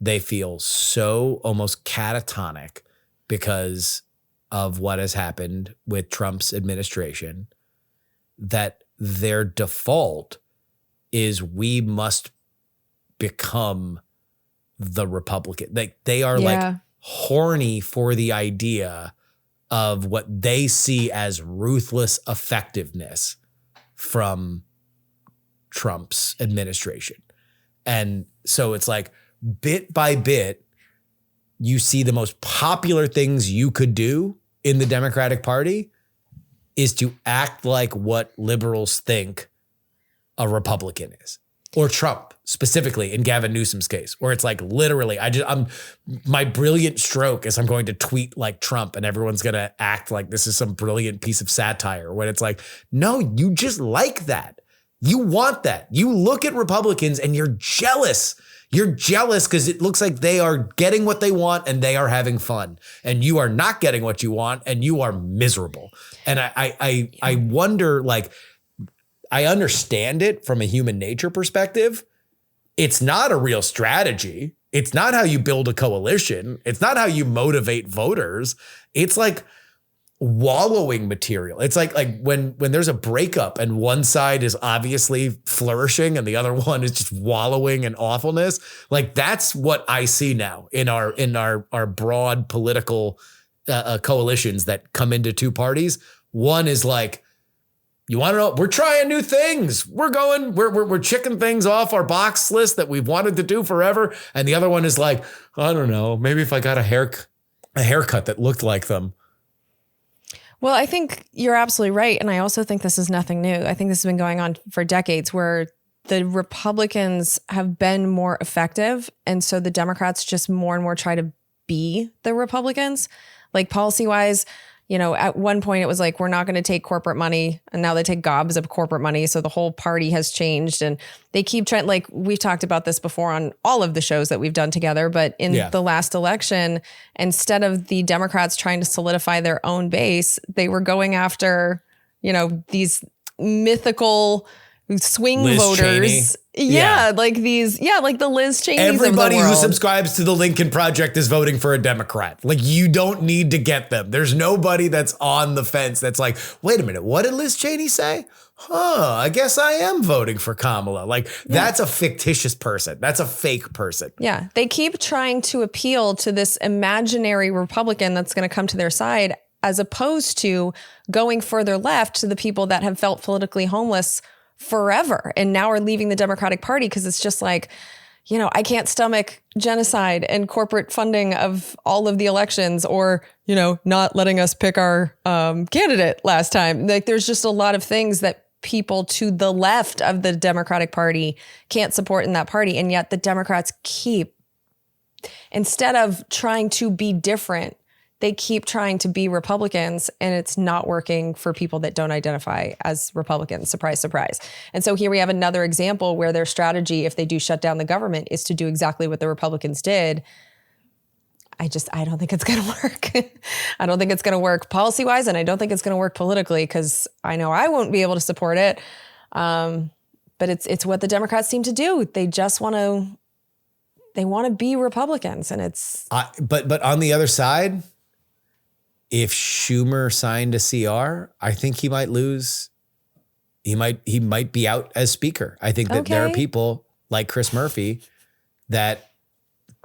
they feel so almost catatonic because of what has happened with Trump's administration, that their default is we must become the Republican. They are horny for the idea of what they see as ruthless effectiveness from Trump's administration. And so it's bit by bit, you see the most popular things you could do in the Democratic Party is to act like what liberals think a Republican is, or Trump specifically in Gavin Newsom's case, where it's literally, my brilliant stroke is I'm going to tweet like Trump and everyone's going to act like this is some brilliant piece of satire, when it's no, you just like that. You want that. You look at Republicans and you're jealous. You're jealous because it looks like they are getting what they want and they are having fun, and you are not getting what you want and you are miserable. And I wonder, I understand it from a human nature perspective. It's not a real strategy. It's not how you build a coalition. It's not how you motivate voters. It's wallowing material. It's like when there's a breakup and one side is obviously flourishing and the other one is just wallowing in awfulness. That's what I see now in our broad political coalitions that come into two parties. One is you want to know, we're trying new things. We're checking things off our box list that we've wanted to do forever. And the other one is I don't know, maybe if I got a haircut that looked like them. Well, I think you're absolutely right. And I also think this is nothing new. I think this has been going on for decades, where the Republicans have been more effective. And so the Democrats just more and more try to be the Republicans. Policy-wise, at one point it was we're not going to take corporate money, and now they take gobs of corporate money. So the whole party has changed, and they keep trying, we've talked about this before on all of the shows that we've done together, but in the last election, instead of the Democrats trying to solidify their own base, they were going after, these mythical swing Liz voters. Cheney. Like the Liz Cheney's Everybody of the who world. subscribes to the Lincoln Project is voting for a Democrat. You don't need to get them. There's nobody that's on the fence that's wait a minute, what did Liz Cheney say? I guess I am voting for Kamala. That's a fictitious person. That's a fake person. Yeah. They keep trying to appeal to this imaginary Republican that's going to come to their side, as opposed to going further left to the people that have felt politically homeless forever and now are leaving the Democratic Party because it's just I can't stomach genocide and corporate funding of all of the elections, or, not letting us pick our candidate last time. There's just a lot of things that people to the left of the Democratic Party can't support in that party. And yet the Democrats keep instead of trying to be different, they keep trying to be Republicans, and it's not working for people that don't identify as Republicans. Surprise, surprise. And so here we have another example where their strategy, if they do shut down the government, is to do exactly what the Republicans did. I don't think it's going to work. I don't think it's going to work policy-wise, and I don't think it's going to work politically, because I know I won't be able to support it. But it's what the Democrats seem to do. They just want to be Republicans, and it's. But on the other side, if Schumer signed a CR, I think he might lose. He might be out as speaker. I think that there are people like Chris Murphy that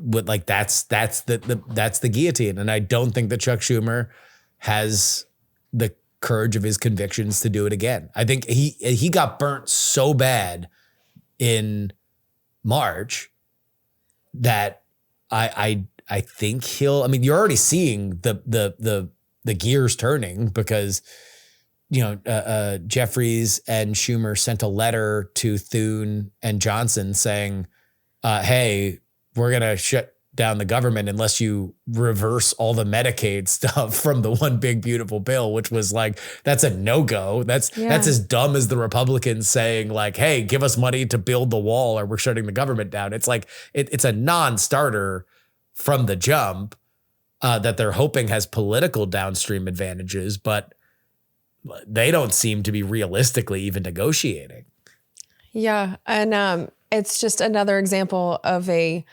would like that's the guillotine, and I don't think that Chuck Schumer has the courage of his convictions to do it again. I think he got burnt so bad in March that I think he'll. I mean, you're already seeing the gears turning, because Jeffries and Schumer sent a letter to Thune and Johnson saying, "Hey, we're gonna shut down the government unless you reverse all the Medicaid stuff from the one big beautiful bill," which was like, that's a no-go. That's as dumb as the Republicans saying like, "Hey, give us money to build the wall or we're shutting the government down." It's like, it's a non-starter from the jump that they're hoping has political downstream advantages, but they don't seem to be realistically even negotiating. Yeah. And it's just another example of a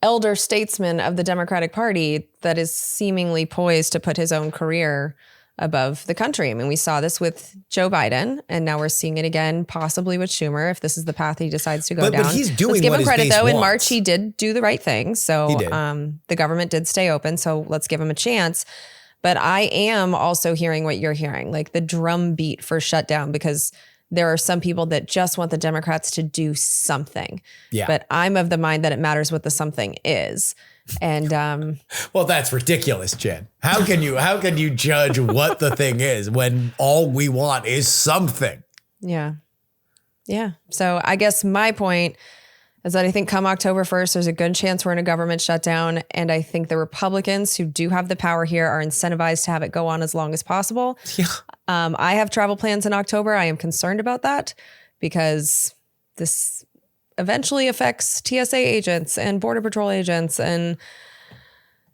elder statesman of the Democratic Party that is seemingly poised to put his own career above the country. I mean, we saw this with Joe Biden, and now we're seeing it again, possibly with Schumer, if this is the path he decides to go down. But he's doing let's give what him credit, his base though. wants. In March, he did do the right thing. So He did. The government did stay open. So let's give him a chance. But I am also hearing what you're hearing, like the drumbeat for shutdown, because there are some people that just want the Democrats to do something. Yeah. But I'm of the mind that it matters what the something is. And well, that's ridiculous, Jen. How can you judge what the thing is when all we want is something? Yeah. So I guess my point is that I think come October 1st, there's a good chance we're in a government shutdown. And I think the Republicans who do have the power here are incentivized to have it go on as long as possible. Yeah. I have travel plans in October. I am concerned about that because this eventually affects TSA agents and Border Patrol agents, and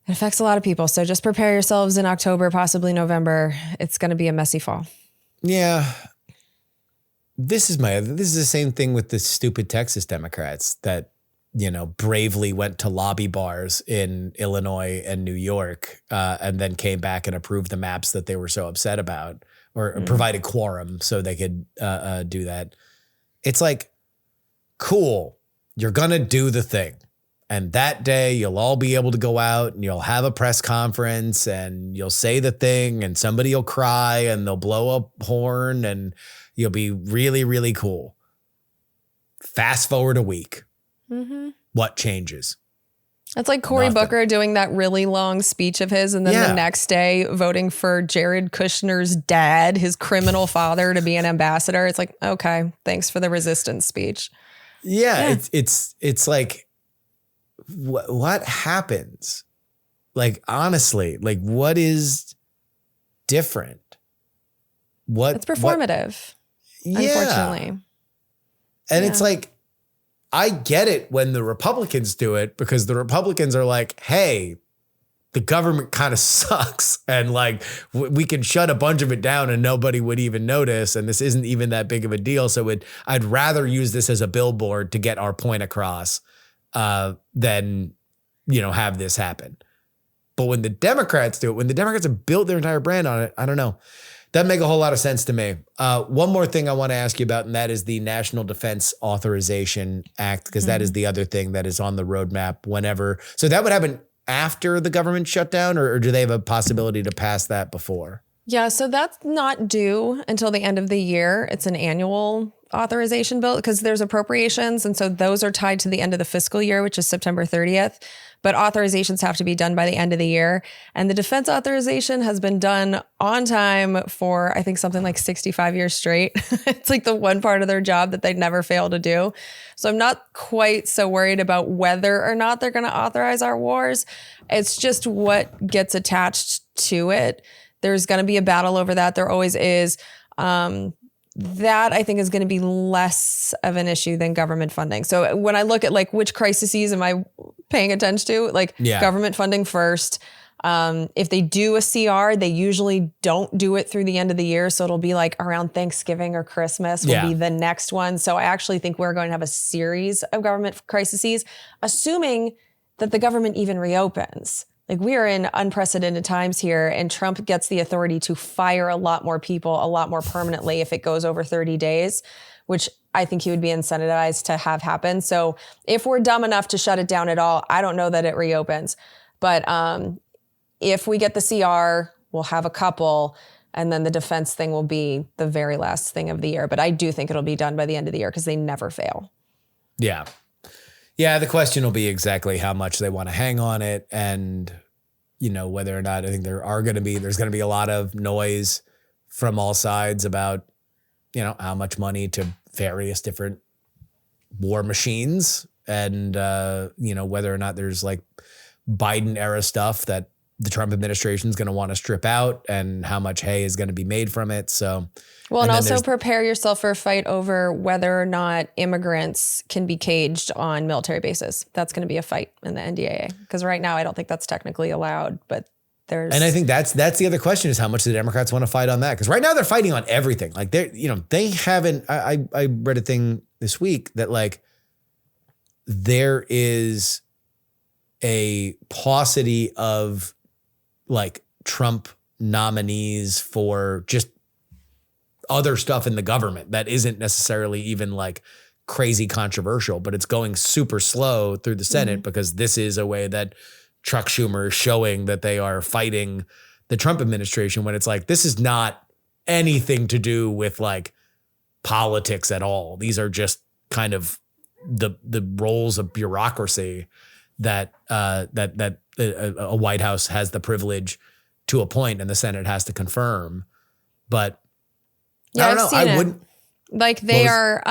it affects a lot of people. So just prepare yourselves in October, possibly November. It's going to be a messy fall. Yeah. This is the same thing with the stupid Texas Democrats that, bravely went to lobby bars in Illinois and New York, and then came back and approved the maps that they were so upset about, or provided quorum so they could do that. It's like, cool, you're going to do the thing. And that day you'll all be able to go out and you'll have a press conference and you'll say the thing and somebody will cry and they'll blow a horn and you'll be really, really cool. Fast forward a week. Mm-hmm. What changes? It's like Cory Nothing. Booker doing that really long speech of his, and then the next day voting for Jared Kushner's dad, his criminal father, to be an ambassador. It's like, okay, thanks for the resistance speech. Yeah. It's like, what happens? Like, honestly, like, what is different? It's performative, unfortunately. And it's like, I get it when the Republicans do it, because the Republicans are like, hey, the government kind of sucks. And like, we can shut a bunch of it down and nobody would even notice. And this isn't even that big of a deal. So I'd rather use this as a billboard to get our point across than, have this happen. But when the Democrats do it, when the Democrats have built their entire brand on it, I don't know. Doesn't make a whole lot of sense to me. One more thing I want to ask you about, and that is the National Defense Authorization Act, because that is the other thing that is on the roadmap whenever. So that would happen after the government shutdown, or do they have a possibility to pass that before? Yeah, so that's not due until the end of the year. It's an annual authorization bill because there's appropriations. And so those are tied to the end of the fiscal year, which is September 30th. But authorizations have to be done by the end of the year. And the defense authorization has been done on time for, I think, something like 65 years straight. It's like the one part of their job that they never fail to do. So I'm not quite so worried about whether or not they're going to authorize our wars. It's just what gets attached to it. There's going to be a battle over that. There always is. That I think is going to be less of an issue than government funding. So when I look at like which crises am I paying attention to, like government funding first. If they do a CR, they usually don't do it through the end of the year. So it'll be like around Thanksgiving or Christmas will be the next one. So I actually think we're going to have a series of government crises, assuming that the government even reopens. Like we are in unprecedented times here, and Trump gets the authority to fire a lot more people, a lot more permanently if it goes over 30 days, which I think he would be incentivized to have happen. So if we're dumb enough to shut it down at all, I don't know that it reopens. But if we get the CR, we'll have a couple, and then the defense thing will be the very last thing of the year. But I do think it'll be done by the end of the year because they never fail. Yeah. Yeah, the question will be exactly how much they want to hang on it, and whether or not I think there's going to be a lot of noise from all sides about how much money to various different war machines, and whether or not there's like Biden era stuff that the Trump administration is going to want to strip out, and how much hay is going to be made from it. So, and also prepare yourself for a fight over whether or not immigrants can be caged on military bases. That's going to be a fight in the NDAA because right now I don't think that's technically allowed, but there's. And I think that's the other question is how much the Democrats want to fight on that, because right now they're fighting on everything. Like they haven't. I read a thing this week that like there is a paucity of like Trump nominees for just other stuff in the government that isn't necessarily even like crazy controversial, but it's going super slow through the Senate because this is a way that Chuck Schumer is showing that they are fighting the Trump administration, when it's like, this is not anything to do with like politics at all. These are just kind of the roles of bureaucracy that a White House has the privilege to appoint and the Senate has to confirm. But I don't know. I wouldn't. Like they're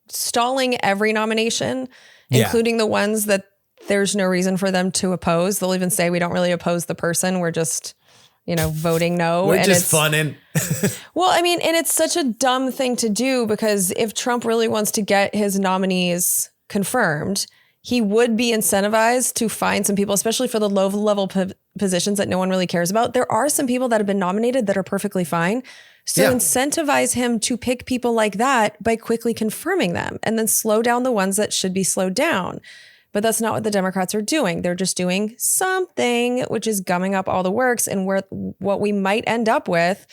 stalling every nomination, including the ones that there's no reason for them to oppose. They'll even say we don't really oppose the person. We're just, voting no. We're just funning. Well, I mean, and it's such a dumb thing to do because if Trump really wants to get his nominees confirmed, he would be incentivized to find some people, especially for the low level positions that no one really cares about. There are some people that have been nominated that are perfectly fine. So incentivize him to pick people like that by quickly confirming them and then slow down the ones that should be slowed down. But that's not what the Democrats are doing. They're just doing something, which is gumming up all the works. And what we might end up with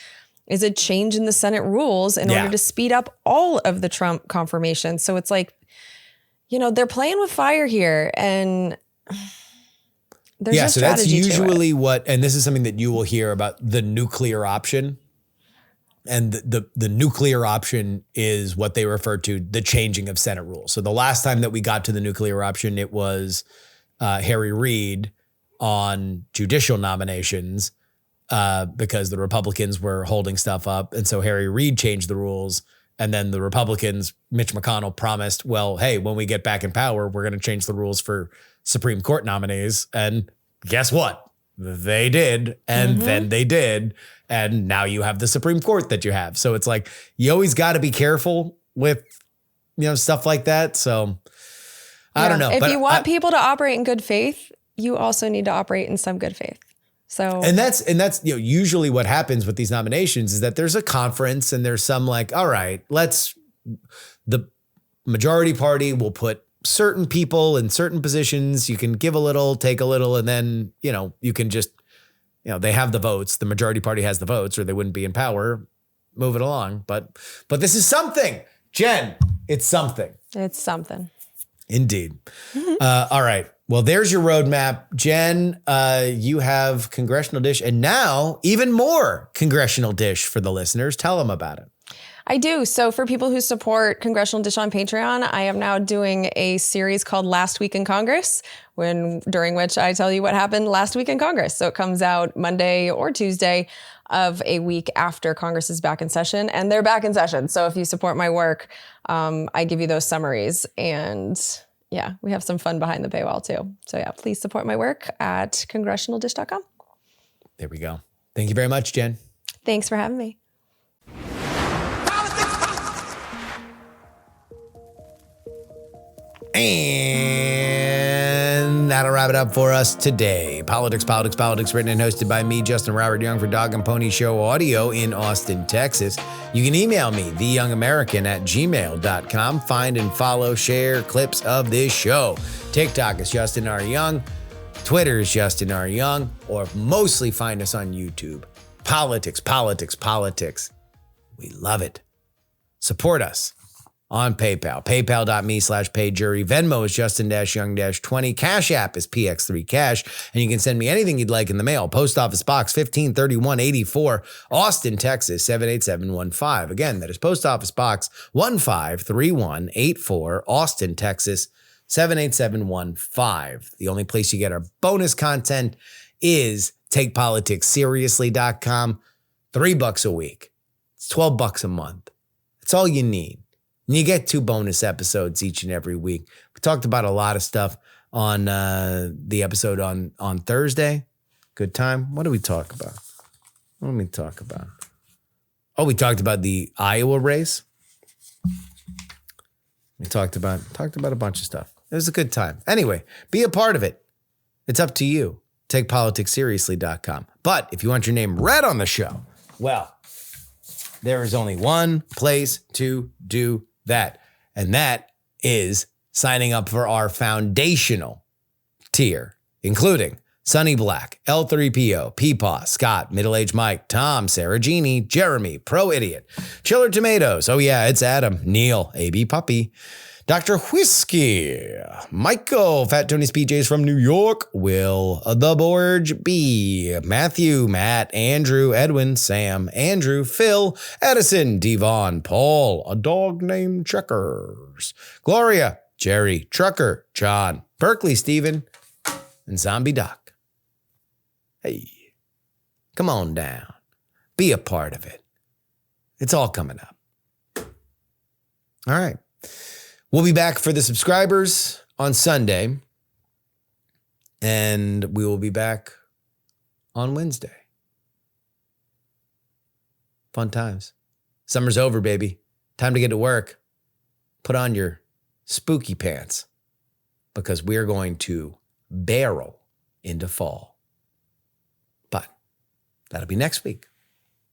is a change in the Senate rules in order to speed up all of the Trump confirmations. So it's like, they're playing with fire here, and there's no so that's strategy usually to it. and this is something that you will hear about the nuclear option. And the nuclear option is what they refer to the changing of Senate rules. So the last time that we got to the nuclear option, it was Harry Reid on judicial nominations because the Republicans were holding stuff up. And so Harry Reid changed the rules. And then the Republicans, Mitch McConnell, promised, well, hey, when we get back in power, we're going to change the rules for Supreme Court nominees. And guess what? They did. And then they did. And now you have the Supreme Court that you have. So it's like, you always got to be careful with, stuff like that. So I don't know. If you want people to operate in good faith, you also need to operate in some good faith. So, and that's usually what happens with these nominations is that there's a conference and there's some like, all right, the majority party will put certain people in certain positions. You can give a little, take a little, and then, you can just, they have the votes. The majority party has the votes or they wouldn't be in power. Move it along. But this is something, Jen, it's something. It's something. Indeed. All right. Well, there's your roadmap. Jen, you have Congressional Dish and now even more Congressional Dish for the listeners. Tell them about it. I do. So for people who support Congressional Dish on Patreon, I am now doing a series called Last Week in Congress, during which I tell you what happened last week in Congress. So it comes out Monday or Tuesday of a week after Congress is back in session, and they're back in session. So if you support my work, I give you those summaries, and yeah, we have some fun behind the paywall too. So yeah, please support my work at congressionaldish.com. There we go. Thank you very much, Jen. Thanks for having me. And that'll wrap it up for us today. Politics, written and hosted by me, Justin Robert Young, for Dog and Pony Show Audio in Austin, Texas. You can email me, theyoungamerican@gmail.com. Find and follow, share clips of this show. TikTok is Justin R. Young. Twitter is Justin R. Young. Or mostly find us on YouTube. Politics. We love it. Support us on PayPal, paypal.me/payjury. Venmo is Justin-Young-20. Cash App is PX3Cash. And you can send me anything you'd like in the mail. Post Office Box 153184, Austin, Texas 78715. Again, that is Post Office Box 153184, Austin, Texas 78715. The only place you get our bonus content is TakePoliticsSeriously.com. $3 a week. It's $12 a month. That's all you need. And you get 2 bonus episodes each and every week. We talked about a lot of stuff on the episode on Thursday. Good time. What did we talk about? Oh, we talked about the Iowa race. We talked about a bunch of stuff. It was a good time. Anyway, be a part of it. It's up to you. TakePoliticsSeriously.com. But if you want your name read on the show, well, there is only one place to do that. And that is signing up for our foundational tier, including Sonny Black, L3PO, Peepaw, Scott, Middle-Aged Mike, Tom, Sarah Jeannie, Jeremy, Pro Idiot, Chiller Tomatoes, oh yeah, it's Adam, Neil, AB Puppy, Dr. Whiskey, Michael, Fat Tony's PJs from New York, Will, The Borge B, Matthew, Matt, Andrew, Edwin, Sam, Andrew, Phil, Edison, Devon, Paul, a dog named Checkers, Gloria, Jerry, Trucker, John, Berkeley, Stephen, and Zombie Doc. Hey, come on down. Be a part of it. It's all coming up. All right. We'll be back for the subscribers on Sunday, and we will be back on Wednesday. Fun times. Summer's over, baby. Time to get to work. Put on your spooky pants because we're going to barrel into fall. But that'll be next week.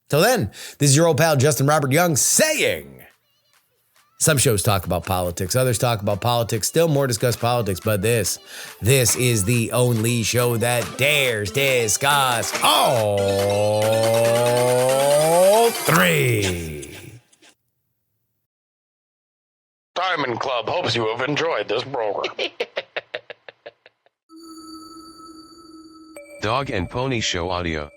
Till then, this is your old pal, Justin Robert Young, saying... Some shows talk about politics, others talk about politics, still more discuss politics, but this is the only show that dares discuss all 3. Diamond Club hopes you have enjoyed this program. Dog and Pony Show Audio.